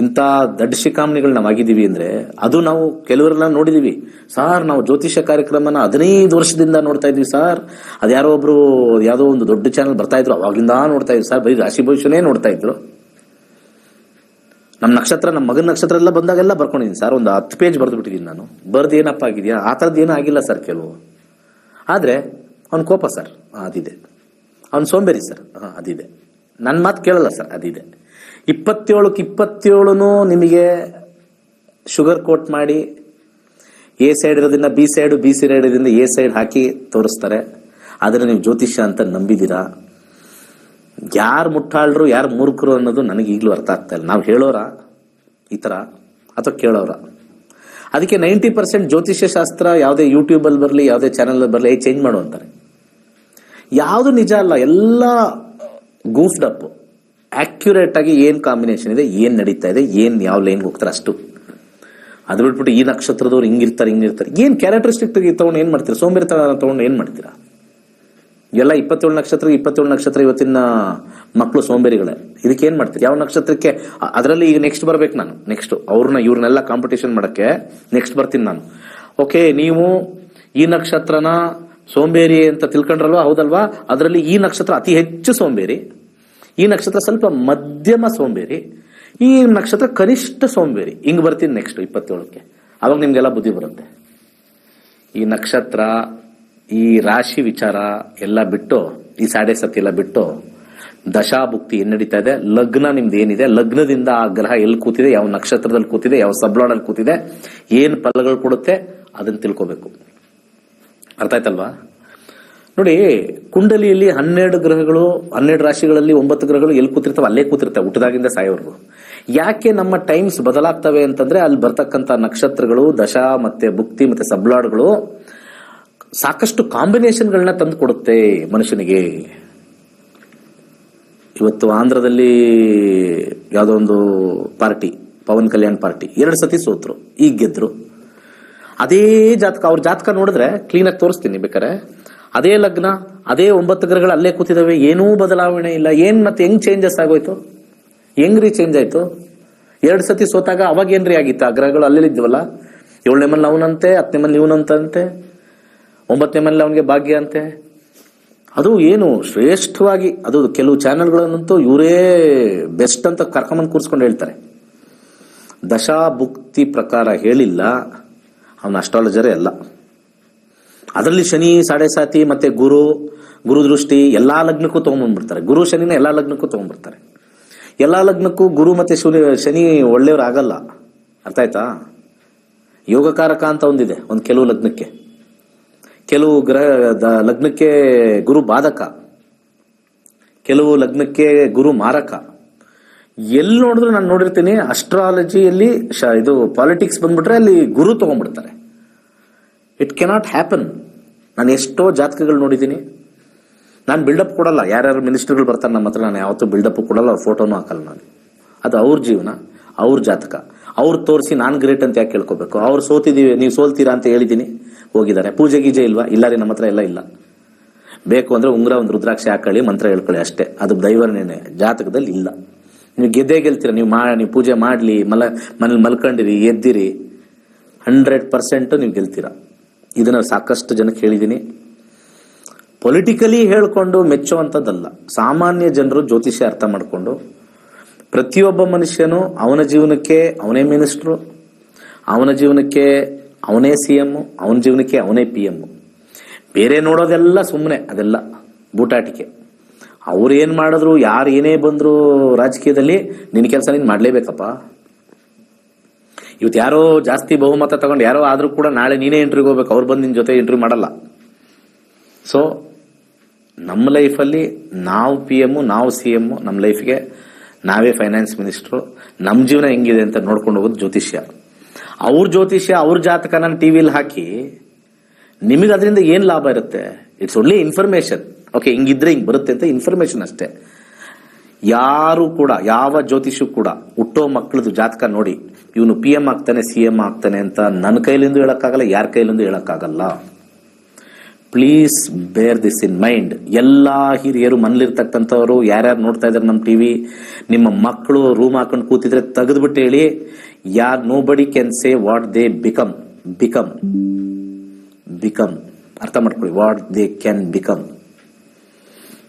ಇಂಥ ದಡ್ಡ ಶಿಖಾಮಣಿಗಳು ನಾವು ಆಗಿದ್ದೀವಿ ಅಂದ್ರೆ ಅದು ನಾವು ಕೆಲವರೆಲ್ಲ ನೋಡಿದೀವಿ. ಸಾರ್ ನಾವು ಜ್ಯೋತಿಷ್ಯ ಕಾರ್ಯಕ್ರಮನ 15 ವರ್ಷದಿಂದ ನೋಡ್ತಾ ಇದ್ವಿ ಸರ್, ಅದ್ಯಾರೋ ಒಬ್ರು ಯಾವ್ದೋ ಒಂದು ದೊಡ್ಡ ಚಾನಲ್ ಬರ್ತಾ ಇದ್ರು, ಅವಾಗಿಂದ ನೋಡ್ತಾ ಇದ್ವಿ ಸರ್, ಬರೀ ರಾಶಿ ಭವಿಷ್ಯನೇ ನೋಡ್ತಾ ಇದ್ರು. ನಮ್ಮ ನಕ್ಷತ್ರ, ನಮ್ಮ ಮಗನ ನಕ್ಷತ್ರ ಎಲ್ಲ ಬಂದಾಗೆಲ್ಲ ಬರ್ಕೊಂಡಿದ್ದೀನಿ ಸರ್, ಒಂದು 10 ಪೇಜ್ ಬರೆದು ಬಿಟ್ಟಿದ್ದೀನಿ ನಾನು. ಬರ್ದು ಏನಪ್ಪ ಆಗಿದ್ಯಾ, ಆ ಥರದ್ದು ಏನೂ ಆಗಿಲ್ಲ ಸರ್ ಕೆಲವು. ಆದ್ರೆ ಅವ್ನ ಕೋಪ ಸರ್, ಅದಿದೆ. ಅವ್ನ ಸೋಂಬೇರಿ ಸರ್, ಅದಿದೆ. ನನ್ನ ಮಾತು ಕೇಳಲ್ಲ ಸರ್, ಅದಿದೆ. 27ಕ್ಕೆ 27 ನಿಮಗೆ ಶುಗರ್ ಕೋಟ್ ಮಾಡಿ ಎ ಸೈಡ್ ಇರೋದ್ರಿಂದ ಬಿ ಸೈಡ್, ಬಿ ಸೈಡ್ ಇರೋದ್ರಿಂದ ಎ ಸೈಡ್ ಹಾಕಿ ತೋರಿಸ್ತಾರೆ. ಆದ್ರೆ ನೀವು ಜ್ಯೋತಿಷ್ಯ ಅಂತ ನಂಬಿದ್ದೀರಾ. ಯಾರು ಮುಟ್ಟಾಳ್ರು ಯಾರು ಮೂರ್ಖರು ಅನ್ನೋದು ನನಗೆ ಈಗಲೂ ಅರ್ಥ ಆಗ್ತಾ ಇಲ್ಲ. ನಾವು ಹೇಳೋರ ಈ ತರ ಅಥವಾ ಕೇಳೋರ? ಅದಕ್ಕೆ 90% ಜ್ಯೋತಿಷ್ಯ ಶಾಸ್ತ್ರ ಯಾವುದೇ ಯೂಟ್ಯೂಬ್ ಅಲ್ಲಿ ಬರಲಿ, ಯಾವುದೇ ಚಾನೆಲ್ ಅಲ್ಲಿ ಬರಲಿ, ಚೇಂಜ್ ಮಾಡು ಅಂತಾರೆ. ಯಾವುದು ನಿಜ ಅಲ್ಲ, ಎಲ್ಲ ಗೂಫ್ಡ್ ಅಪ್. ಅಕ್ಯುರೇಟ್ ಆಗಿ ಏನ್ ಕಾಂಬಿನೇಷನ್ ಇದೆ, ಏನ್ ನಡೀತಾ ಇದೆ, ಏನ್ ಯಾವ ಲೈನ್ ಹೋಗ್ತಾರೆ ಅಷ್ಟು. ಅದು ಬಿಟ್ಬಿಟ್ಟು ಈ ನಕ್ಷತ್ರದವ್ರು ಹಿಂಗಿರ್ತಾರೆ ಏನ್ ಕ್ಯಾರೆಕ್ಟರಿಸ್ಟಿಕ್ ತಗೊಂಡು ಏನ್ ಮಾಡ್ತೀರಾ? ಸೋಂಬೇರಿತನ ತಗೊಂಡು ಏನ್ ಮಾಡ್ತೀರಾ? ಎಲ್ಲ 27 ನಕ್ಷತ್ರ ಇವತ್ತಿನ ಮಕ್ಕಳು ಸೋಂಬೇರಿಗಳೇ. ಇದಕ್ಕೆ ಏನ್ ಮಾಡ್ತೀರಿ? ಯಾವ ನಕ್ಷತ್ರಕ್ಕೆ? ಅದರಲ್ಲಿ ಈಗ ನೆಕ್ಸ್ಟ್ ಬರ್ಬೇಕು ನಾನು, ನೆಕ್ಸ್ಟ್ ಇವ್ರನ್ನೆಲ್ಲ ಕಾಂಪಿಟೇಷನ್ ಮಾಡಕ್ಕೆ ನೆಕ್ಸ್ಟ್ ಬರ್ತೀನಿ ನಾನು. ಓಕೆ, ನೀವು ಈ ನಕ್ಷತ್ರನ ಸೋಂಬೇರಿ ಅಂತ ತಿಳ್ಕೊಂಡ್ರಲ್ವಾ? ಹೌದಲ್ವಾ? ಅದರಲ್ಲಿ ಈ ನಕ್ಷತ್ರ ಅತಿ ಹೆಚ್ಚು ಸೋಂಬೇರಿ, ಈ ನಕ್ಷತ್ರ ಸ್ವಲ್ಪ ಮಧ್ಯಮ ಸೋಂಬೇರಿ, ಈ ನಕ್ಷತ್ರ ಕನಿಷ್ಠ ಸೋಂಬೇರಿ. ಹಿಂಗ್ ಬರ್ತೀನಿ ನೆಕ್ಸ್ಟ್ 27ಕ್ಕೆ. ಅವಾಗ ನಿಮ್ಗೆಲ್ಲ ಬುದ್ಧಿ ಬರುತ್ತೆ. ಈ ನಕ್ಷತ್ರ, ಈ ರಾಶಿ ವಿಚಾರ ಎಲ್ಲ ಬಿಟ್ಟು, ಈ ಸಾಡೆ ಸತಿ ಎಲ್ಲ ಬಿಟ್ಟು, ದಶಾಭುಕ್ತಿ ಏನ್ ನಡೀತಾ ಇದೆ, ಲಗ್ನ ನಿಮ್ದು ಏನಿದೆ, ಲಗ್ನದಿಂದ ಆ ಗ್ರಹ ಎಲ್ಲಿ ಕೂತಿದೆ, ಯಾವ ನಕ್ಷತ್ರದಲ್ಲಿ ಕೂತಿದೆ, ಯಾವ ಸಬ್ಲಾಡಲ್ಲಿ ಕೂತಿದೆ, ಏನ್ ಫಲಗಳು ಕೊಡುತ್ತೆ ಅದನ್ನ ತಿಳ್ಕೋಬೇಕು. ಅರ್ಥ ಆಯ್ತಲ್ವಾ? ನೋಡಿ, ಕುಂಡಲಿಯಲ್ಲಿ 12 ಗ್ರಹಗಳು, 12 ರಾಶಿಗಳಲ್ಲಿ 9 ಗ್ರಹಗಳು ಎಲ್ಲಿ ಕೂತಿರ್ತವೆ ಅಲ್ಲೇ ಕೂತಿರ್ತವೆ ಹುಟ್ಟದಾಗಿಂದ ಸಾಯೋವರೆಗೂ. ಯಾಕೆ ನಮ್ಮ ಟೈಮ್ಸ್ ಬದಲಾಗ್ತವೆ ಅಂತಂದ್ರೆ ಅಲ್ಲಿ ಬರ್ತಕ್ಕಂಥ ನಕ್ಷತ್ರಗಳು, ದಶಾ ಮತ್ತೆ ಭುಕ್ತಿ ಮತ್ತೆ ಸಬ್ಲಾಡ್ಗಳು ಸಾಕಷ್ಟು ಕಾಂಬಿನೇಷನ್ಗಳನ್ನ ತಂದು ಕೊಡುತ್ತೆ ಮನುಷ್ಯನಿಗೆ. ಇವತ್ತು ಆಂಧ್ರದಲ್ಲಿ ಯಾವುದೋ ಒಂದು ಪಾರ್ಟಿ, ಪವನ್ ಕಲ್ಯಾಣ್ ಪಾರ್ಟಿ, 2 ಸತಿ ಸೋತ್ರು, ಈಗ ಗೆದ್ರು. ಅದೇ ಜಾತಕ, ಅವ್ರ ಜಾತಕ ನೋಡಿದ್ರೆ ಕ್ಲೀನ್ ಆಗಿ ತೋರಿಸ್ತೀನಿ ಬೇಕಾರೆ. ಅದೇ ಲಗ್ನ, ಅದೇ 9 ಗ್ರಹಗಳು ಅಲ್ಲೇ ಕೂತಿದಾವೆ, ಏನೂ ಬದಲಾವಣೆ ಇಲ್ಲ. ಏನ್ ಮತ್ತೆ ಹೆಂಗ್ ಚೇಂಜಸ್ ಆಗೋಯ್ತು? ಹೆಂಗ್ರಿ ಚೇಂಜ್ ಆಯ್ತು? 2 ಸತಿ ಸೋತಾಗ ಅವಾಗ ಏನ್ರಿ ಆಗಿತ್ತು? ಆ ಗ್ರಹಗಳು ಅಲ್ಲೇ ಇದ್ವಲ್ಲ. 7ನೇ ಮನೇಲಿ ಅವನಂತೆ, 10ನೇ ಮನೇಲಿ ಇವನಂತೆ, 9ನೇ ಮನೇಲಿ ಅವನಿಗೆ ಭಾಗ್ಯ ಅಂತೆ. ಅದು ಏನು ಶ್ರೇಷ್ಠವಾಗಿ, ಅದು ಕೆಲವು ಚಾನೆಲ್ಗಳನ್ನಂತೂ ಇವರೇ ಬೆಸ್ಟ್ ಅಂತ ಕರ್ಕೊಂಬಂದು ಕೂರಿಸ್ಕೊಂಡು ಹೇಳ್ತಾರೆ. ದಶಾಭುಕ್ತಿ ಪ್ರಕಾರ ಹೇಳಿಲ್ಲ, ಅವನ ಅಸ್ಟ್ರಾಲಜರೇ ಅಲ್ಲ. ಅದರಲ್ಲಿ ಶನಿ ಸಾಡೆ ಸಾತಿ ಮತ್ತೆ ಗುರು ದೃಷ್ಟಿ ಎಲ್ಲಾ ಲಗ್ನಕ್ಕೂ ತಗೊಂಡ್ಬಂದ್ಬಿಡ್ತಾರೆ. ಗುರು ಶನಿನ ಎಲ್ಲಾ ಲಗ್ನಕ್ಕೂ ತಗೊಂಡ್ಬರ್ತಾರೆ. ಎಲ್ಲಾ ಲಗ್ನಕ್ಕೂ ಗುರು ಮತ್ತೆ ಶನಿ ಒಳ್ಳೆಯವ್ರು ಆಗಲ್ಲ. ಅರ್ಥ ಆಯ್ತಾ? ಯೋಗಕಾರಕ ಅಂತ ಒಂದಿದೆ ಒಂದು ಕೆಲವು ಲಗ್ನಕ್ಕೆ, ಕೆಲವು ಲಗ್ನಕ್ಕೆ ಗುರು ಬಾಧಕ, ಕೆಲವು ಲಗ್ನಕ್ಕೆ ಗುರು ಮಾರಕ. ಎಲ್ಲಿ ನೋಡಿದ್ರು ನಾನು ನೋಡಿರ್ತೀನಿ ಅಸ್ಟ್ರಾಲಜಿಯಲ್ಲಿ ಇದು ಪಾಲಿಟಿಕ್ಸ್ ಬಂದ್ಬಿಟ್ರೆ ಅಲ್ಲಿ ಗುರು ತಗೊಂಡ್ಬಿಡ್ತಾರೆ. It cannot happen. ನಾನು ಎಷ್ಟೋ ಜಾತಕಗಳು ನೋಡಿದ್ದೀನಿ. ನಾನು ಬಿಲ್ಡಪ್ ಕೊಡಲ್ಲ. ಯಾರ್ಯಾರು ಮಿನಿಸ್ಟರ್ಗಳು ಬರ್ತಾರೆ ನಮ್ಮ ಹತ್ರ, ನಾನು ಯಾವತ್ತೂ ಬಿಲ್ಡಪ್ ಕೊಡಲ್ಲ, ಅವ್ರ ಫೋಟೋನು ಹಾಕಲ್ಲ ನಾನು. ಅದು ಅವ್ರ ಜೀವನ, ಅವ್ರ ಜಾತಕ, ಅವ್ರು ತೋರಿಸಿ ನಾನು ಗ್ರೇಟ್ ಅಂತ ಯಾಕೆ ಕೇಳ್ಕೋಬೇಕು? ಅವ್ರು ಸೋತಿದೀವಿ, ನೀವು ಸೋಲ್ತೀರಾ ಅಂತ ಹೇಳಿದೀನಿ, ಹೋಗಿದ್ದಾರೆ. ಪೂಜೆ ಗೀಜೆ ಇಲ್ವಾ? ಇಲ್ಲ ರೀ, ನಮ್ಮ ಹತ್ರ ಎಲ್ಲ ಇಲ್ಲ. ಬೇಕು ಅಂದ್ರೆ ಉಂಗ್ರ ಒಂದು ರುದ್ರಾಕ್ಷಿ ಹಾಕೊಳ್ಳಿ, ಮಂತ್ರ ಹೇಳ್ಕೊಳ್ಳಿ ಅಷ್ಟೇ. ಅದು ದೈವರ್ಣನೆ ಜಾತಕದಲ್ಲಿ ಇಲ್ಲ. ನೀವು ಗೆಲ್ತೀರಾ. ನೀವು ಪೂಜೆ ಮಾಡ್ಲಿ, ಮನೇಲಿ ಮಲ್ಕೊಂಡಿರಿ, ಎದ್ದಿರಿ, 100% ನೀವು ಗೆಲ್ತೀರಾ. ಇದನ್ನ ಸಾಕಷ್ಟು ಜನಕ್ಕೆ ಹೇಳಿದ್ದೀನಿ. ಪೊಲಿಟಿಕಲಿ ಹೇಳ್ಕೊಂಡು ಮೆಚ್ಚುವಂಥದ್ದಲ್ಲ. ಸಾಮಾನ್ಯ ಜನರು ಜ್ಯೋತಿಷ್ಯ ಅರ್ಥ ಮಾಡಿಕೊಂಡು, ಪ್ರತಿಯೊಬ್ಬ ಮನುಷ್ಯನು ಅವನ ಜೀವನಕ್ಕೆ ಅವನೇ ಮಿನಿಸ್ಟ್ರು, ಅವನ ಜೀವನಕ್ಕೆ ಅವನೇ CM, ಅವನ ಜೀವನಕ್ಕೆ ಅವನೇ PM. ಬೇರೆ ನೋಡೋದೆಲ್ಲ ಸುಮ್ಮನೆ, ಅದೆಲ್ಲ ಬೂಟಾಟಿಕೆ. ಅವ್ರು ಏನ್ ಮಾಡಿದ್ರು, ಯಾರು ಏನೇ ಬಂದ್ರು ರಾಜಕೀಯದಲ್ಲಿ, ನಿನ್ನ ಕೆಲಸ ನೀನು ಮಾಡ್ಲೇಬೇಕಪ್ಪ. ಇವತ್ತು ಯಾರೋ ಜಾಸ್ತಿ ಬಹುಮತ ತಗೊಂಡು ಯಾರೋ ಆದ್ರೂ ಕೂಡ ನಾಳೆ ನೀನೇ ಇಂಟರ್ವ್ಯೂಗೆ ಹೋಗ್ಬೇಕು, ಅವ್ರು ಬಂದು ನಿನ್ನ ಜೊತೆ ಇಂಟರ್ವ್ಯೂ ಮಾಡಲ್ಲ. ಸೊ ನಮ್ಮ ಲೈಫಲ್ಲಿ ನಾವು PM, ನಾವು CM, ನಮ್ಮ ಲೈಫ್ಗೆ ನಾವೇ ಫೈನಾನ್ಸ್ ಮಿನಿಸ್ಟ್ರು. ನಮ್ಮ ಜೀವನ ಹೆಂಗಿದೆ ಅಂತ ನೋಡ್ಕೊಂಡು ಹೋಗೋದು ಜ್ಯೋತಿಷ್ಯ. ಅವ್ರ ಜ್ಯೋತಿಷ್ಯ, ಅವ್ರ ಜಾತಕನ ಟಿವಿಲಿ ಹಾಕಿ ನಿಮಗೆ ಅದರಿಂದ ಏನ್ ಲಾಭ ಇರುತ್ತೆ? It's only information. ಓಕೆ, ಹಿಂಗಿದ್ರೆ ಹಿಂಗ್ ಬರುತ್ತೆ ಅಂತ ಇನ್ಫಾರ್ಮೇಶನ್ ಅಷ್ಟೇ. ಯಾರು ಕೂಡ, ಯಾವ ಜ್ಯೋತಿಷು ಕೂಡ ಹುಟ್ಟೋ ಮಕ್ಕಳದು ಜಾತಕ ನೋಡಿ ಇವನು PM ಆಗ್ತಾನೆ, CM ಆಗ್ತಾನೆ ಅಂತ ನನ್ನ ಕೈಲಿಂದ ಹೇಳಕ್ಕಾಗಲ್ಲ, ಯಾರ ಕೈಲಿಂದ ಹೇಳಕ್ಕಾಗಲ್ಲ. ಪ್ಲೀಸ್ ಬೇರ್ ದಿಸ್ ಇನ್ ಮೈಂಡ್. ಎಲ್ಲಾ ಹಿರಿಯರು, ಮನೇಲಿರ್ತಕ್ಕಂಥವ್ರು, ಯಾರ್ಯಾರು ನೋಡ್ತಾ ಇದಾರೆ ನಮ್ಮ ಟಿವಿ, ನಿಮ್ಮ ಮಕ್ಕಳು ರೂಮ್ ಹಾಕೊಂಡು ಕೂತಿದ್ರೆ ತೆಗೆದ್ಬಿಟ್ಟು ಹೇಳಿ, ನೋ ಬಡಿ can say what they become. ಅರ್ಥ ಮಾಡ್ಕೊಳ್ಳಿ, what they can become.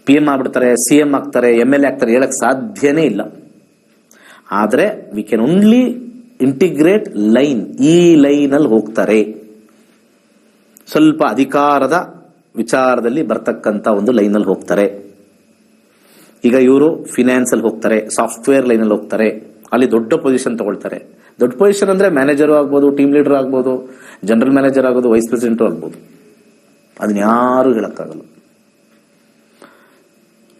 PM ಆಗ್ಬಿಡ್ತಾರೆ, CM ಆಗ್ತಾರೆ, MLA ಆಗ್ತಾರೆ, ಹೇಳಕ್ ಸಾಧ್ಯನೇ ಇಲ್ಲ. ಆದ್ರೆ we can only integrate line. ಈ ಲೈನ್ ಅಲ್ಲಿ ಹೋಗ್ತಾರೆ, ಸ್ವಲ್ಪ ಅಧಿಕಾರದ ವಿಚಾರದಲ್ಲಿ ಬರ್ತಕ್ಕಂಥ ಒಂದು ಲೈನ್ ಅಲ್ಲಿ ಹೋಗ್ತಾರೆ. ಈಗ ಇವರು ಫಿನಾನ್ಸ್ ಅಲ್ಲಿ ಹೋಗ್ತಾರೆ, ಸಾಫ್ಟ್ವೇರ್ ಲೈನ್ ಅಲ್ಲಿ ಹೋಗ್ತಾರೆ, ಅಲ್ಲಿ ದೊಡ್ಡ ಪೊಸಿಷನ್ ತಗೊಳ್ತಾರೆ. ದೊಡ್ಡ ಪೊಸಿಷನ್ ಅಂದ್ರೆ ಮ್ಯಾನೇಜರ್ ಆಗ್ಬೋದು, ಟೀಮ್ ಲೀಡರ್ ಆಗ್ಬೋದು, ಜನರಲ್ ಮ್ಯಾನೇಜರ್ ಆಗ್ಬೋದು, ವೈಸ್ ಪ್ರೆಸಿಡೆಂಟ್ ಆಗ್ಬೋದು. ಅದನ್ನ ಯಾರು ಹೇಳಕ್ಕಾಗಲ್ಲ.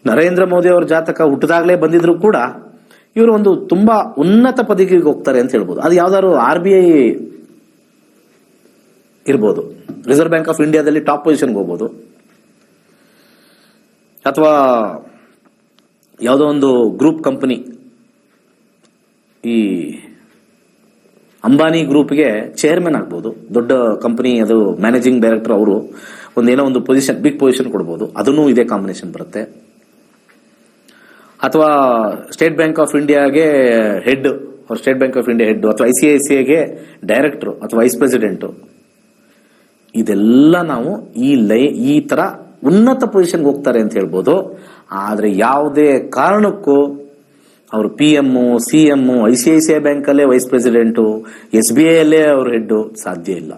ನರೇಂದ್ರ ಮೋದಿ ಅವರ ಜಾತಕ ಹುಟ್ಟದಾಗ್ಲೇ ಬಂದಿದ್ರು ಕೂಡ ಇವರು ಒಂದು ತುಂಬಾ ಉನ್ನತ ಪದವಿಗೆ ಹೋಗ್ತಾರೆ ಅಂತ ಹೇಳ್ಬೋದು. ಅದು ಯಾವ್ದಾದ್ರು RBI ಇರ್ಬೋದು, ರಿಸರ್ವ್ ಬ್ಯಾಂಕ್ ಆಫ್ ಇಂಡಿಯಾದಲ್ಲಿ ಟಾಪ್ ಪೊಸಿಷನ್ಗೆ ಹೋಗ್ಬೋದು, ಅಥವಾ ಯಾವುದೋ ಒಂದು ಗ್ರೂಪ್ ಕಂಪನಿ, ಈ ಅಂಬಾನಿ ಗ್ರೂಪ್ಗೆ ಚೇರ್ಮನ್ ಆಗ್ಬೋದು, ದೊಡ್ಡ ಕಂಪನಿ ಅದು ಮ್ಯಾನೇಜಿಂಗ್ ಡೈರೆಕ್ಟರ್, ಅವರು ಒಂದೇನೋ ಒಂದು ಪೊಸಿಷನ್, ಬಿಗ್ ಪೊಸಿಷನ್ ಕೊಡ್ಬೋದು. ಅದನ್ನು ಇದೇ ಕಾಂಬಿನೇಷನ್ ಬರುತ್ತೆ. ಅಥವಾ ಸ್ಟೇಟ್ ಬ್ಯಾಂಕ್ ಆಫ್ ಇಂಡಿಯಾಗೆ head, state bank of India head, ಅಥವಾ ICICIಗೆ ಡೈರೆಕ್ಟರ್ ಅಥವಾ ವೈಸ್ ಪ್ರೆಸಿಡೆಂಟ್. ಇದೆಲ್ಲ ನಾವು ಈ ತರ ಉನ್ನತ ಪೊಸಿಷನ್ಗೆ ಹೋಗ್ತಾರೆ ಅಂತ ಹೇಳ್ಬೋದು. ಆದ್ರೆ ಯಾವುದೇ ಕಾರಣಕ್ಕೂ ಅವರು PM, CM, ICICI ಬ್ಯಾಂಕ್ ಅಲ್ಲೇ ವೈಸ್ ಪ್ರೆಸಿಡೆಂಟು, SBI ಅಲ್ಲೇ ಅವ್ರ ಹೆಡ್ ಸಾಧ್ಯ ಇಲ್ಲ.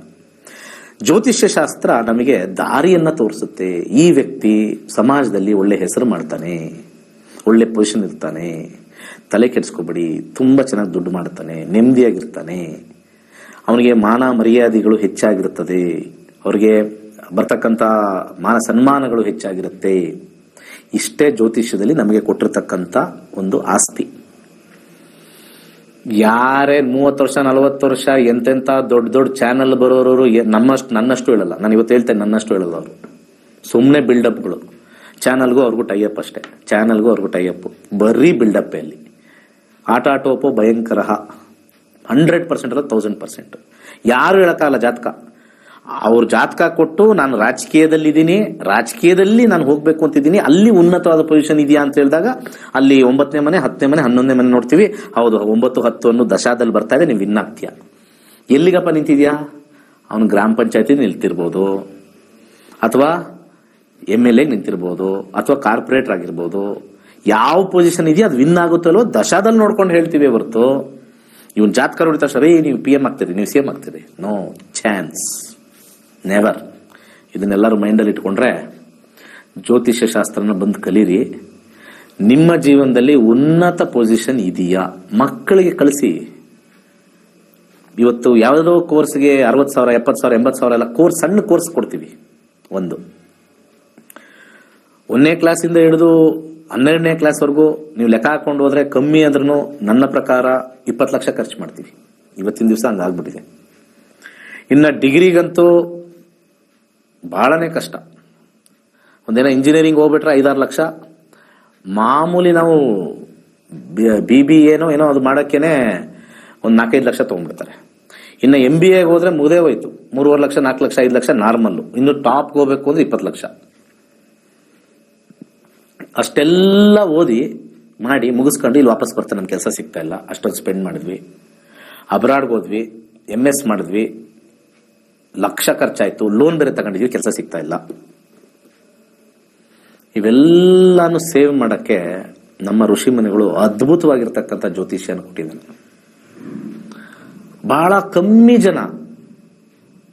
ಜ್ಯೋತಿಷ್ಯ ಶಾಸ್ತ್ರ ನಮಗೆ ದಾರಿಯನ್ನ ತೋರಿಸುತ್ತೆ. ಈ ವ್ಯಕ್ತಿ ಸಮಾಜದಲ್ಲಿ ಒಳ್ಳೆ ಹೆಸರು ಮಾಡ್ತಾನೆ, ಒಳ್ಳೆ ಪೊಸಿಷನ್ ಇರ್ತಾನೆ, ತಲೆ ಕೆಡಿಸ್ಕೋಬೇಡಿ, ತುಂಬಾ ಚೆನ್ನಾಗಿ ದುಡ್ಡು ಮಾಡ್ತಾನೆ, ನೆಮ್ಮದಿಯಾಗಿರ್ತಾನೆ, ಅವನಿಗೆ ಮಾನ ಮರ್ಯಾದೆಗಳು ಹೆಚ್ಚಾಗಿರುತ್ತದೆ, ಅವ್ರಿಗೆ ಬರ್ತಕ್ಕಂಥ ಮಾನ ಸನ್ಮಾನಗಳು ಹೆಚ್ಚಾಗಿರುತ್ತೆ. ಇಷ್ಟೇ ಜ್ಯೋತಿಷ್ಯದಲ್ಲಿ ನಮಗೆ ಕೊಟ್ಟಿರ್ತಕ್ಕಂಥ ಒಂದು ಆಸ್ತಿ. ಯಾರೇ 30 ವರ್ಷ 40 ವರ್ಷ ಎಂತೆಂತ ದೊಡ್ಡ ಚಾನಲ್ ಬರೋರು ನನ್ನಷ್ಟು ಹೇಳಲ್ಲ. ನಾನು ಇವತ್ತು ಹೇಳ್ತೇನೆ, ನನ್ನಷ್ಟು ಹೇಳಲ್ಲ. ಅವರು ಸುಮ್ಮನೆ ಬಿಲ್ಡಪ್ಗಳು. ಚಾನಲ್ಗೂ ಅವ್ರಿಗೂ ಟೈಅಪ್ ಅಷ್ಟೇ, ಚಾನಲ್ಗೂ ಅವ್ರಿಗೂ ಟೈಅಪ್, ಬರೀ ಬಿಲ್ಡಪ್. ಅಲ್ಲಿ ಆಟೋಪೋ ಭಯಂಕರ 100% ಅಲ್ಲ 1000%. ಯಾರು ಹೇಳಕ್ಕಾಗಲ್ಲ ಜಾತಕ. ಅವ್ರ ಜಾತಕ ಕೊಟ್ಟು ನಾನು ರಾಜಕೀಯದಲ್ಲಿ ನಾನು ಹೋಗ್ಬೇಕು ಅಂತಿದ್ದೀನಿ, ಅಲ್ಲಿ ಉನ್ನತವಾದ ಪೊಸಿಷನ್ ಇದೆಯಾ ಅಂತ ಹೇಳಿದಾಗ ಅಲ್ಲಿ 9ನೇ ಮನೆ, 10ನೇ ಮನೆ, 11ನೇ ಮನೆ ನೋಡ್ತೀವಿ. ಹೌದು, 9, 10 ಅನ್ನೋ ದಶಾದಲ್ಲಿ ಬರ್ತಾ ಇದೆ, ನೀವು ವಿನ್ ಆಗ್ತೀಯ. ಎಲ್ಲಿಗಪ್ಪ ನಿಂತಿದ್ಯಾ? ಅವನು ಗ್ರಾಮ ಪಂಚಾಯತಿ ನಿಲ್ತಿರ್ಬೋದು, ಅಥವಾ MLA ನಿಂತಿರ್ಬೋದು, ಅಥವಾ ಕಾರ್ಪೊರೇಟರ್ ಆಗಿರ್ಬೋದು. ಯಾವ ಪೊಸಿಷನ್ ಇದೆಯಾ ಅದು ವಿನ್ ಆಗುತ್ತಲ್ಲೋ ದಶಾದಲ್ಲಿ ನೋಡ್ಕೊಂಡು ಹೇಳ್ತೀವಿ ಹೊರತು ಇವನ್ ಜಾತಕ ನೋಡಿದ ತಕ್ಷಣ ನೀವು PM ಆಗ್ತೀರಿ, ನೀವು CM ಆಗ್ತೀರಿ, ನೋ ಚಾನ್ಸ್, ನೆವರ್. ಇದನ್ನೆಲ್ಲರೂ ಮೈಂಡಲ್ಲಿ ಇಟ್ಕೊಂಡ್ರೆ ಜ್ಯೋತಿಷ್ಯ ಶಾಸ್ತ್ರನ ಬಂದು ಕಲೀರಿ. ನಿಮ್ಮ ಜೀವನದಲ್ಲಿ ಉನ್ನತ ಪೊಸಿಷನ್ ಇದೆಯಾ? ಮಕ್ಕಳಿಗೆ ಕಳಿಸಿ. ಇವತ್ತು ಯಾವುದೋ ಕೋರ್ಸ್ಗೆ 60,000, 70,000, 80,000 ಎಲ್ಲ ಕೋರ್ಸ್, ಸಣ್ಣ ಕೋರ್ಸ್ ಕೊಡ್ತೀವಿ. 1ನೇ ಕ್ಲಾಸಿಂದ ಹಿಡಿದು 12ನೇ ಕ್ಲಾಸ್ವರೆಗೂ ನೀವು ಲೆಕ್ಕ ಹಾಕೊಂಡು ಹೋದ್ರೆ ಕಮ್ಮಿ ಅಂದ್ರೂ ನನ್ನ ಪ್ರಕಾರ 20 ಲಕ್ಷ ಖರ್ಚು ಮಾಡ್ತೀವಿ. ಇವತ್ತಿನ ದಿವಸ ಹಂಗಾಗ್ಬಿಟ್ಟಿದೆ. ಇನ್ನ ಡಿಗ್ರಿಗಂತೂ ಬಹಳನೇ ಕಷ್ಟ. ಒಂದೇನೋ ಇಂಜಿನಿಯರಿಂಗ್ ಹೋಗ್ಬಿಟ್ರೆ 5-6 ಲಕ್ಷ. ಮಾಮೂಲಿ ನಾವು BBA ಏನೋ ಅದು ಮಾಡೋಕ್ಕೇನೆ ಒಂದು 4-5 ಲಕ್ಷ ತಗೊಂಡ್ಬಿಡ್ತಾರೆ. ಇನ್ನು MBA ಹೋದ್ರೆ ಮುಗದೇ ಹೋಯ್ತು, 3.5 ಲಕ್ಷ, 4 ಲಕ್ಷ, 5 ಲಕ್ಷ ನಾರ್ಮಲ್. ಇನ್ನು ಟಾಪ್ ಹೋಗ್ಬೇಕು ಅಂದ್ರೆ 20 ಲಕ್ಷ. ಅಷ್ಟೆಲ್ಲ ಓದಿ ಮಾಡಿ ಮುಗಿಸ್ಕೊಂಡು ಇಲ್ಲಿ ವಾಪಸ್ ಬರ್ತಾರೆ, ನಮ್ಗೆ ಕೆಲಸ ಸಿಗ್ತಾ ಇಲ್ಲ, ಅಷ್ಟೊಂದು ಸ್ಪೆಂಡ್ ಮಾಡಿದ್ವಿ. ಅಬ್ರಾಡ್ಗೆ ಹೋದ್ವಿ, MS ಮಾಡಿದ್ವಿ, ಲಕ್ಷ ಖರ್ಚಾಯ್ತು, ಲೋನ್ ಬೇರೆ ತಗೊಂಡಿದ್ವಿ, ಕೆಲಸ ಸಿಗ್ತಾ ಇಲ್ಲ. ಇವೆಲ್ಲಾನು ಸೇವ್ ಮಾಡಕ್ಕೆ ನಮ್ಮ ಋಷಿ ಮುನಿಗಳು ಅದ್ಭುತವಾಗಿರ್ತಕ್ಕಂಥ ಜ್ಯೋತಿಷ್ಯನ ಕೊಟ್ಟಿದ್ದಾನೆ. ಬಹಳ ಕಮ್ಮಿ ಜನ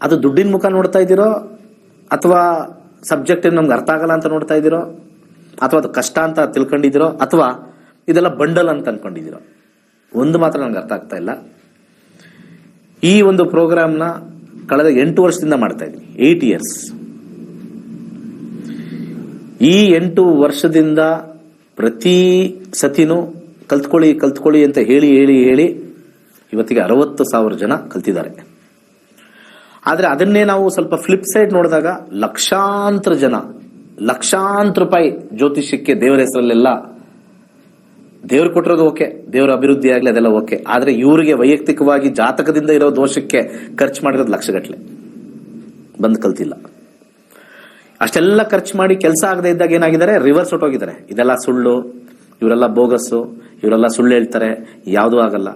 ಅದು ದುಡ್ಡಿನ ಮುಖ ನೋಡ್ತಾ ಇದ್ದೀರೋ ಅಥವಾ ಸಬ್ಜೆಕ್ಟ್ ನಮ್ಗೆ ಅರ್ಥ ಆಗಲ್ಲ ಅಂತ ನೋಡ್ತಾ ಇದ್ದೀರೋ, ಅಥವಾ ಅದು ಕಷ್ಟ ಅಂತ ತಿಳ್ಕೊಂಡಿದ್ದೀರೋ, ಅಥವಾ ಇದೆಲ್ಲ ಬಂಡಲ್ ಅಂತ ಅನ್ಕೊಂಡಿದ್ದೀರೋ? ಒಂದು ಮಾತ್ರ ನನಗೆ ಅರ್ಥ ಆಗ್ತಾ ಇಲ್ಲ. ಈ ಒಂದು ಪ್ರೋಗ್ರಾಮ್ನ ಕಳೆದ 8 ವರ್ಷದಿಂದ ಮಾಡ್ತಾ ಇದ್ದೀನಿ, 8 years. ಈ 8 ವರ್ಷದಿಂದ ಪ್ರತಿ ಸತಿನೂ ಕಲ್ತ್ಕೊಳ್ಳಿ ಅಂತ ಹೇಳಿ ಇವತ್ತಿಗೆ 60,000 ಜನ ಕಲ್ತಿದ್ದಾರೆ. ಆದ್ರೆ ಅದನ್ನೇ ನಾವು ಸ್ವಲ್ಪ ಫ್ಲಿಪ್ ಸೈಡ್ ನೋಡಿದಾಗ ಲಕ್ಷಾಂತರ ರೂಪಾಯಿ ಜ್ಯೋತಿಷ್ಯಕ್ಕೆ ದೇವರ ಹೆಸರಲ್ಲೆಲ್ಲ, ದೇವ್ರು ಕೊಟ್ಟಿರೋದು ಓಕೆ, ದೇವರ ಅಭಿವೃದ್ಧಿ ಆಗ್ಲಿ ಅದೆಲ್ಲ ಓಕೆ, ಆದ್ರೆ ಇವರಿಗೆ ವೈಯಕ್ತಿಕವಾಗಿ ಜಾತಕದಿಂದ ಇರೋ ದೋಷಕ್ಕೆ ಖರ್ಚು ಮಾಡಿರೋದು ಲಕ್ಷಗಟ್ಲೆ ಬಂದು ಕಲ್ತಿಲ್ಲ. ಅಷ್ಟೆಲ್ಲ ಖರ್ಚು ಮಾಡಿ ಕೆಲಸ ಆಗದೆ ಇದ್ದಾಗ ಏನಾಗಿದ್ದಾರೆ, ರಿವರ್ಸ್ ಹೊಟ್ಟೋಗಿದ್ದಾರೆ. ಇದೆಲ್ಲ ಸುಳ್ಳು, ಇವರೆಲ್ಲ ಬೋಗಸ್ಸು, ಇವರೆಲ್ಲ ಸುಳ್ಳು ಹೇಳ್ತಾರೆ, ಯಾವುದೂ ಆಗಲ್ಲ.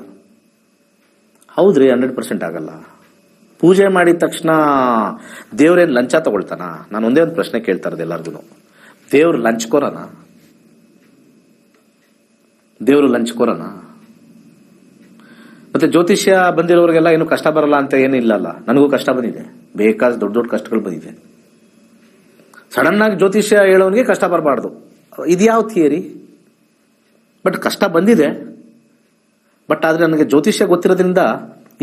ಹೌದ್ರಿ, 100% ಆಗಲ್ಲ. ಪೂಜೆ ಮಾಡಿದ ತಕ್ಷಣ ದೇವ್ರೇನ್ ಲಂಚ ತಗೊಳ್ತಾನ? ನಾನು ಒಂದೇ ಒಂದು ಪ್ರಶ್ನೆ ಕೇಳ್ತಾ ಇರೋದು ಎಲ್ಲರಿಗೂ, ದೇವ್ರು ಲಂಚ್ಕೋರನ? ಮತ್ತೆ ಜ್ಯೋತಿಷ್ಯ ಬಂದಿರೋರಿಗೆಲ್ಲ ಏನು ಕಷ್ಟ ಬರಲ್ಲ ಅಂತ ಏನು ಇಲ್ಲಲ್ಲ. ನನಗೂ ಕಷ್ಟ ಬಂದಿದೆ, ಬೇಕಾದ ದೊಡ್ಡ ಕಷ್ಟಗಳು ಬಂದಿದೆ. ಸಡನ್ ಆಗಿ ಜ್ಯೋತಿಷ್ಯ ಹೇಳೋನಿಗೆ ಕಷ್ಟ ಬರಬಾರ್ದು, ಇದ್ಯಾವ ಥಿಯರಿ? ಬಟ್ ಕಷ್ಟ ಬಂದಿದೆ. ಬಟ್ ಆದ್ರೆ ನನಗೆ ಜ್ಯೋತಿಷ್ಯ ಗೊತ್ತಿರೋದ್ರಿಂದ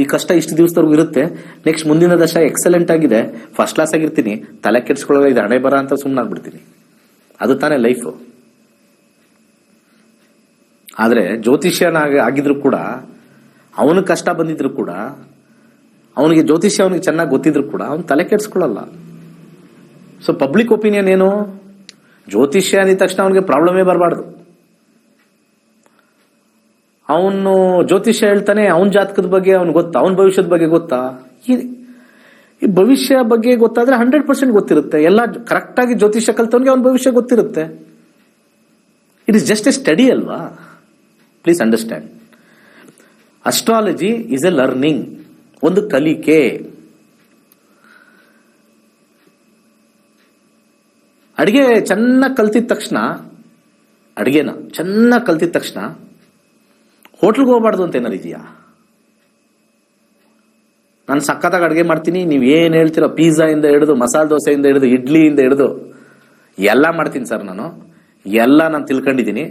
ಈ ಕಷ್ಟ ಇಷ್ಟು ದಿವಸದವರೆಗೂ ಇರುತ್ತೆ. ನೆಕ್ಸ್ಟ್ ಮುಂದಿನ ದಶ ಎಕ್ಸಲೆಂಟ್ ಆಗಿದೆ, ಫಸ್ಟ್ ಕ್ಲಾಸ್ ಆಗಿರ್ತೀನಿ, ತಲೆ ಕೆಡಿಸ್ಕೊಳ್ಳೋ ಇದು ಹಣೆ ಬರ ಅಂತ ಸುಮ್ಮನಾಗ್ಬಿಡ್ತೀನಿ. ಅದು ತಾನೇ ಲೈಫ್. ಆದ್ರೆ ಜ್ಯೋತಿಷ್ಯನ ಆಗಿದ್ರು ಕೂಡ, ಅವನು ಕಷ್ಟ ಬಂದಿದ್ರು ಕೂಡ, ಅವನಿಗೆ ಜ್ಯೋತಿಷ್ಯ ಅವನಿಗೆ ಚೆನ್ನಾಗಿ ಗೊತ್ತಿದ್ರು ಕೂಡ ಅವನು ತಲೆ ಕೆಡಿಸ್ಕೊಳ್ಳಲ್ಲ. ಸೊ ಪಬ್ಲಿಕ್ ಒಪಿನಿಯನ್ ಏನು, ಜ್ಯೋತಿಷ್ಯ ಅಂದಿದ ತಕ್ಷಣ ಅವನಿಗೆ ಪ್ರಾಬ್ಲಮೇ ಬರಬಾರ್ದು. ಅವನು ಜ್ಯೋತಿಷ್ಯ ಹೇಳ್ತಾನೆ, ಅವನ ಜಾತಕದ ಬಗ್ಗೆ ಅವನು ಗೊತ್ತಾ, ಅವನ ಭವಿಷ್ಯದ ಬಗ್ಗೆ ಗೊತ್ತಾ? ಈ ಭವಿಷ್ಯ ಬಗ್ಗೆ ಗೊತ್ತಾದ್ರೆ 100% ಗೊತ್ತಿರುತ್ತೆ. ಎಲ್ಲ ಕರೆಕ್ಟ್ ಆಗಿ ಜ್ಯೋತಿಷ್ಯ ಕಲ್ತವನಿಗೆ ಅವನ ಭವಿಷ್ಯ ಗೊತ್ತಿರುತ್ತೆ. It is just a study ಅಲ್ವಾ? Please understand. Astrology is a learning, ಒಂದು ಕಲಿಕೆ. ಅಡಿಗೆ ಚೆನ್ನಾಗಿ ಕಲ್ತಿದ ತಕ್ಷಣ ಹೋಟ್ಲ್ಗೆ ಹೋಗ್ಬಾರ್ದು ಅಂತ ಏನಾರು ಇದೆಯಾ? ನಾನು ಸಖತ್ತಾಗಿ ಅಡುಗೆ ಮಾಡ್ತೀನಿ, ನೀವು ಏನ್ ಹೇಳ್ತೀರೋ, ಪಿಜ್ಜಾ ಇಂದ ಹಿಡಿದು, ಮಸಾಲೆ ದೋಸೆಯಿಂದ ಹಿಡಿದು, ಇಡ್ಲಿಯಿಂದ ಹಿಡಿದು ಎಲ್ಲ ಮಾಡ್ತೀನಿ ಸರ್. ನಾನು ತಿಳ್ಕೊಂಡಿದ್ದೀನಿ.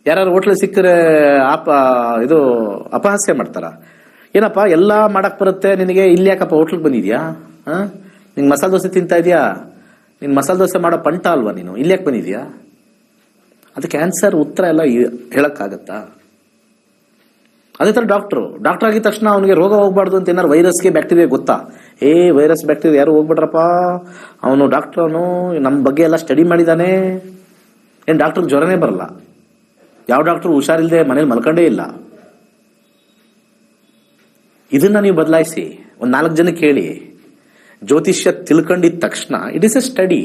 ಯಾರು ಹೋಟ್ಲ್ ಸಿಕ್ಕರೆ ಅಪಹಾಸ್ಯ ಮಾಡ್ತಾರ. ಏನಪ್ಪ ಎಲ್ಲ ಮಾಡಕ್ ಬರುತ್ತೆ ನಿನಗೆ, ಇಲ್ಲಿ ಯಾಕಪ್ಪ ಹೋಟ್ಲಿಗೆ ಬಂದಿದ್ಯಾ? ನಿಂಗೆ ಮಸಾಲೆ ದೋಸೆ ತಿಂತಾ ಇದೆಯಾ? ನಿನ್ ಮಸಾಲೆ ದೋಸೆ ಮಾಡೋ ಪಂಟ ಅಲ್ವಾ ನೀನು, ಇಲ್ಲಿ ಯಾಕೆ ಬಂದಿದ್ಯಾ? ಅದಕ್ಕೆ ಆನ್ಸರ್, ಉತ್ತರ ಎಲ್ಲ ಹೇಳಕ್ಕಾಗತ್ತಾ? ಅದೇ ತರ ಡಾಕ್ಟರ್ ಆಗಿದ ತಕ್ಷಣ ಅವನಿಗೆ ರೋಗ ಹೋಗ್ಬಾರ್ದು ಅಂತ ಏನಾರು ವೈರಸ್ಗೆ ಬ್ಯಾಕ್ಟೀರಿಯಾ ಗೊತ್ತಾ? ವೈರಸ್ ಬ್ಯಾಕ್ಟೀರಿಯಾ ಯಾರು ಹೋಗ್ಬಿಡ್ರಪ್ಪ, ಅವನು ಡಾಕ್ಟರ್, ಅವನು ನಮ್ಮ ಬಗ್ಗೆ ಎಲ್ಲ ಸ್ಟಡಿ ಮಾಡಿದಾನೆ. ಏನ್ ಡಾಕ್ಟರ್ ಜ್ವರನೇ ಬರಲ್ಲ? ಯಾವ ಡಾಕ್ಟರ್ ಹುಷಾರಿಲ್ಲದೆ ಮನೇಲಿ ಮಲ್ಕೊಂಡೇ ಇಲ್ಲ. ಇದನ್ನ ನೀವು ಬದಲಾಯಿಸಿ, ಒಂದ್ 4 ಜನಕ್ಕೆ ಹೇಳಿ. ಜ್ಯೋತಿಷ್ಯ ತಿಳ್ಕೊಂಡಿದ ತಕ್ಷಣ ಇಟ್ ಇಸ್ ಎ ಸ್ಟಡಿ.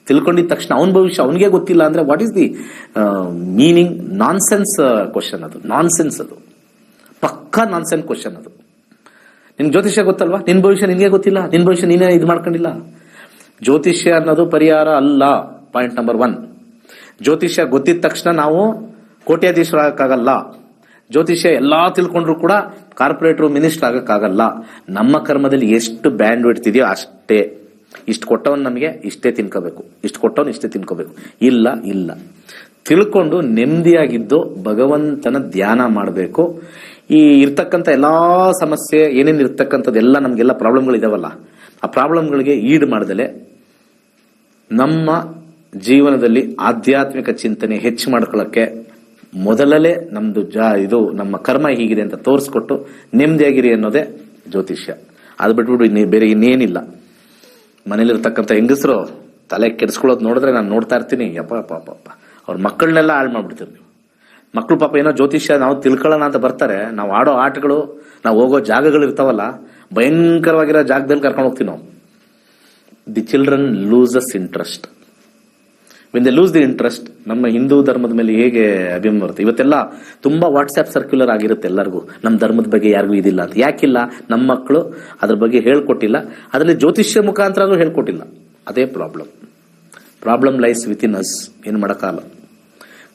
ತಿಳ್ಕೊಂಡಿದ ತಕ್ಷಣ ಅವನ ಭವಿಷ್ಯ ಅವನಿಗೆ ಗೊತ್ತಿಲ್ಲ ಅಂದ್ರೆ what is the meaning? Nonsense question ಅದು, ಅದು ಪಕ್ಕಾ ನಾನ್ಸೆನ್ಸ್ ಕ್ವಶನ್ ಅದು. ನಿನ್ ಜ್ಯೋತಿಷ್ಯ ಗೊತ್ತಲ್ವಾ? ನಿನ್ ಭವಿಷ್ಯ ನಿನ್ಗೆ ಗೊತ್ತಿಲ್ಲ, ನಿನ್ ಭವಿಷ್ಯ ನೀನೇ ಇದು ಮಾಡ್ಕೊಂಡಿಲ್ಲ. ಜ್ಯೋತಿಷ್ಯ ಅನ್ನೋದು ಪರಿಹಾರ ಅಲ್ಲ. Point number 1. ಜ್ಯೋತಿಷ್ಯ ಗೊತ್ತಿದ ತಕ್ಷಣ ನಾವು ಕೋಟ್ಯಾಧೀಶರಾಗಕ್ಕಾಗಲ್ಲ. ಜ್ಯೋತಿಷ್ಯ ಎಲ್ಲಾ ತಿಳ್ಕೊಂಡ್ರು ಕೂಡ ಕಾರ್ಪೊರೇಟರ್, ಮಿನಿಸ್ಟರ್ ಆಗಕ್ಕಾಗಲ್ಲ. ನಮ್ಮ ಕರ್ಮದಲ್ಲಿ ಎಷ್ಟು ಬ್ಯಾಂಡ್ ಇಡ್ತಿದೆಯೋ ಅಷ್ಟೇ. ಇಷ್ಟು ಕೊಟ್ಟವನ್ ನಮಗೆ ಇಷ್ಟೇ ತಿನ್ಕೋಬೇಕು, ಇಷ್ಟು ಕೊಟ್ಟವನ್ ಇಷ್ಟೇ ತಿನ್ಕೋಬೇಕು. ಇಲ್ಲ, ತಿಳ್ಕೊಂಡು ನೆಮ್ಮದಿಯಾಗಿದ್ದು ಭಗವಂತನ ಧ್ಯಾನ ಮಾಡಬೇಕು. ಈ ಇರ್ತಕ್ಕಂಥ ಎಲ್ಲಾ ಸಮಸ್ಯೆ ಏನೇನು ಇರ್ತಕ್ಕಂಥದ್ದೆಲ್ಲ ನಮ್ಗೆಲ್ಲ ಪ್ರಾಬ್ಲಮ್ಗಳು ಇದಾವಲ್ಲ, ಆ ಪ್ರಾಬ್ಲಮ್ಗಳಿಗೆ ಈಡು ಮಾಡದಲೆ ನಮ್ಮ ಜೀವನದಲ್ಲಿ ಆಧ್ಯಾತ್ಮಿಕ ಚಿಂತನೆ ಹೆಚ್ಚು ಮಾಡ್ಕೊಳ್ಳಕ್ಕೆ ಮೊದಲೇ ನಮ್ದು ನಮ್ಮ ಕರ್ಮ ಹೀಗಿದೆ ಅಂತ ತೋರಿಸ್ಕೊಟ್ಟು ನೆಮ್ಮದಿಯಾಗಿರಿ ಅನ್ನೋದೇ ಜ್ಯೋತಿಷ್ಯ. ಅದು ಬಿಟ್ಬಿಟ್ಟು ಬೇರೆ ಇನ್ನೇನಿಲ್ಲ. ಮನೇಲಿರ್ತಕ್ಕಂಥ ಹೆಂಗಸರು ತಲೆ ಕೆಡಿಸ್ಕೊಳ್ಳೋದು ನೋಡಿದ್ರೆ ನಾನು ನೋಡ್ತಾ ಇರ್ತೀನಿ, ಯಪ್ಪ ಅವ್ರ ಮಕ್ಕಳನ್ನೆಲ್ಲ ಹಾಳು ಮಾಡ್ಬಿಡ್ತೀವಿ ನೀವು. ಮಕ್ಕಳು ಪಾಪ ಏನೋ ಜ್ಯೋತಿಷ್ಯ ನಾವು ತಿಳ್ಕೊಳ್ಳೋಣ ಅಂತ ಬರ್ತಾರೆ. ನಾವು ಆಡೋ ಆಟಗಳು, ನಾವು ಹೋಗೋ ಜಾಗಗಳು ಇರ್ತಾವಲ್ಲ, ಭಯಂಕರವಾಗಿರೋ ಜಾಗದಲ್ಲಿ ಕರ್ಕೊಂಡು ಹೋಗ್ತೀವಿ ನಾವು. The children loses interest. When they loose the interest, ನಮ್ಮ ಹಿಂದೂ ಧರ್ಮದ ಮೇಲೆ ಹೇಗೆ ಅಭಿಮಾನ ಬರುತ್ತೆ. ಇವತ್ತೆಲ್ಲ ತುಂಬಾ ವಾಟ್ಸ್ಆಪ್ ಸರ್ಕ್ಯುಲರ್ ಆಗಿರುತ್ತೆ ಎಲ್ಲರಿಗೂ, ನಮ್ಮ ಧರ್ಮದ ಬಗ್ಗೆ ಯಾರಿಗೂ ಇದಿಲ್ಲ ಅಂತ. ಯಾಕಿಲ್ಲ? ನಮ್ಮ ಮಕ್ಕಳು ಅದ್ರ ಬಗ್ಗೆ ಹೇಳ್ಕೊಟ್ಟಿಲ್ಲ, ಅದರಲ್ಲಿ ಜ್ಯೋತಿಷ್ಯ ಮುಖಾಂತರ ಹೇಳ್ಕೊಟ್ಟಿಲ್ಲ. ಅದೇ problem lies with in us. ಏನು ಮಾಡೋಕ್ಕಾಗಲ್ಲ.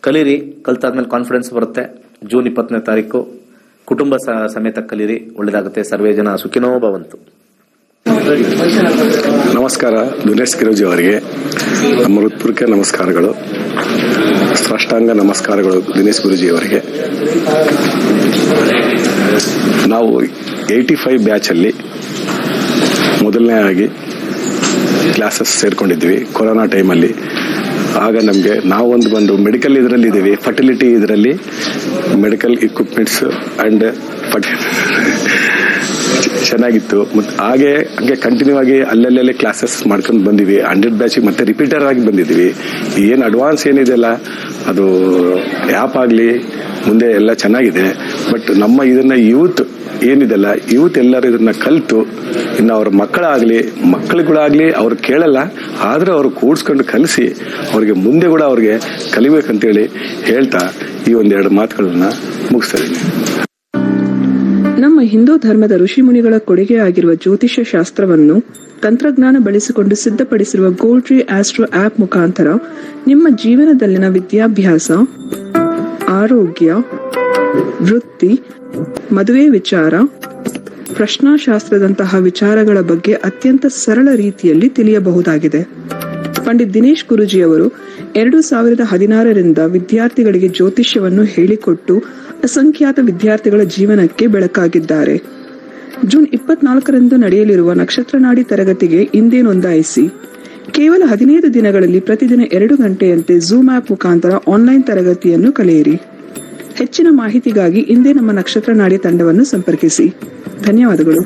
ಕಲೀರಿ, ಕಲ್ತಾದ್ಮೇಲೆ ಕಾನ್ಫಿಡೆನ್ಸ್ ಬರುತ್ತೆ. ಜೂನ್ 20ನೇ ತಾರೀಕು ಕುಟುಂಬ ಸಮೇತ ಕಲೀರಿ, ಒಳ್ಳೇದಾಗುತ್ತೆ. ಸರ್ವೇ ಜನ ಸುಖಿನೋ ಭವಂತು. ನಮಸ್ಕಾರ ದಿನೇಶ್ ಗಿರೋಜಿ ಅವರಿಗೆ ನಮ್ಮ ಹೃತ್ಪೂರ್ವಕ ನಮಸ್ಕಾರಗಳು, ಸಾಷ್ಟಾಂಗ ನಮಸ್ಕಾರಗಳು ದಿನೇಶ್ ಗುರುಜಿ ಅವರಿಗೆ. ನಾವು 85 ಬ್ಯಾಚಲ್ಲಿ ಮೊದಲನೇ ಆಗಿ ಕ್ಲಾಸಸ್ ಸೇರ್ಕೊಂಡಿದ್ವಿ ಕೊರೋನಾ ಟೈಮಲ್ಲಿ. ಆಗ ನಮಗೆ ನಾವೊಂದು ಬಂದು ಮೆಡಿಕಲ್ ಇದರಲ್ಲಿ ಇದ್ದೀವಿ, ಫರ್ಟಿಲಿಟಿ ಇದರಲ್ಲಿ ಮೆಡಿಕಲ್ ಇಕ್ವಿಪ್ಮೆಂಟ್ಸ್ ಅಂಡ್ ಚೆನ್ನಾಗಿತ್ತು. ಮತ್ತು ಹಂಗೆ ಕಂಟಿನ್ಯೂ ಆಗಿ ಅಲ್ಲಲ್ಲೇ ಕ್ಲಾಸಸ್ ಮಾಡ್ಕೊಂಡು ಬಂದಿವಿ. 100 ಬ್ಯಾಚಿಗೆ ಮತ್ತೆ ರಿಪೀಟರ್ ಆಗಿ ಬಂದಿದ್ದೀವಿ. ಏನು ಅಡ್ವಾನ್ಸ್ ಏನಿದೆಯಲ್ಲ ಅದು ಆ್ಯಪ್ ಆಗಲಿ ಮುಂದೆ ಎಲ್ಲ ಚೆನ್ನಾಗಿದೆ. ಬಟ್ ನಮ್ಮ ಇದನ್ನ ಯೂತ್ ಏನಿದೆಲ್ಲ ಯೂತ್ ಎಲ್ಲರೂ ಇದನ್ನ ಕಲಿತು ಇನ್ನು ಅವ್ರ ಮಕ್ಕಳುಗಳಾಗ್ಲಿ ಅವ್ರು ಕೇಳಲ್ಲ, ಆದ್ರೆ ಅವ್ರು ಕೂಡ್ಸ್ಕೊಂಡು ಕಲಿಸಿ ಅವ್ರಿಗೆ ಮುಂದೆ ಕೂಡ ಅವ್ರಿಗೆ ಕಲಿಬೇಕಂತೇಳಿ ಹೇಳ್ತಾ ಈ ಒಂದೆರಡು ಮಾತುಗಳನ್ನ ಮುಗಿಸ್ತಾ ಇದ್ದೀನಿ. ನಮ್ಮ ಹಿಂದೂ ಧರ್ಮದ ಋಷಿಮುನಿಗಳ ಕೊಡುಗೆ ಆಗಿರುವ ಜ್ಯೋತಿಷ್ಯ ಶಾಸ್ತ್ರವನ್ನು ತಂತ್ರಜ್ಞಾನ ಬಳಸಿಕೊಂಡು ಸಿದ್ಧಪಡಿಸಿರುವ ಗೋಲ್ಡ್ ಟ್ರೀ ಆಸ್ಟ್ರೋ ಆಪ್ ಮುಖಾಂತರ ನಿಮ್ಮ ಜೀವನದಲ್ಲಿನ ವಿದ್ಯಾಭ್ಯಾಸ, ಆರೋಗ್ಯ, ವೃತ್ತಿ, ಮದುವೆ ವಿಚಾರ, ಪ್ರಶ್ನಾಶಾಸ್ತ್ರದಂತಹ ವಿಚಾರಗಳ ಬಗ್ಗೆ ಅತ್ಯಂತ ಸರಳ ರೀತಿಯಲ್ಲಿ ತಿಳಿಯಬಹುದಾಗಿದೆ. ಪಂಡಿತ್ ದಿನೇಶ್ ಗುರುಜಿ ಅವರು 2016ರಿಂದ ವಿದ್ಯಾರ್ಥಿಗಳಿಗೆ ಜ್ಯೋತಿಷ್ಯವನ್ನು ಹೇಳಿಕೊಟ್ಟು ಅಸಂಖ್ಯಾತ ವಿದ್ಯಾರ್ಥಿಗಳ ಜೀವನಕ್ಕೆ ಬೆಳಕಾಗಿದ್ದಾರೆ. ಜೂನ್ 24ರಂದು ನಡೆಯಲಿರುವ ನಕ್ಷತ್ರ ನಾಡಿ ತರಗತಿಗೆ ಇಂದೇ ನೋಂದಾಯಿಸಿ. ಕೇವಲ 15 ದಿನಗಳಲ್ಲಿ ಪ್ರತಿದಿನ 2 ಗಂಟೆಯಂತೆ ಝೂಮ್ ಆಪ್ ಮುಖಾಂತರ ಆನ್ಲೈನ್ ತರಗತಿಯನ್ನು ಕಲಿಯಿರಿ. ಹೆಚ್ಚಿನ ಮಾಹಿತಿಗಾಗಿ ಇಂದೇ ನಮ್ಮ ನಕ್ಷತ್ರ ನಾಡಿ ತಂಡವನ್ನು ಸಂಪರ್ಕಿಸಿ. ಧನ್ಯವಾದಗಳು.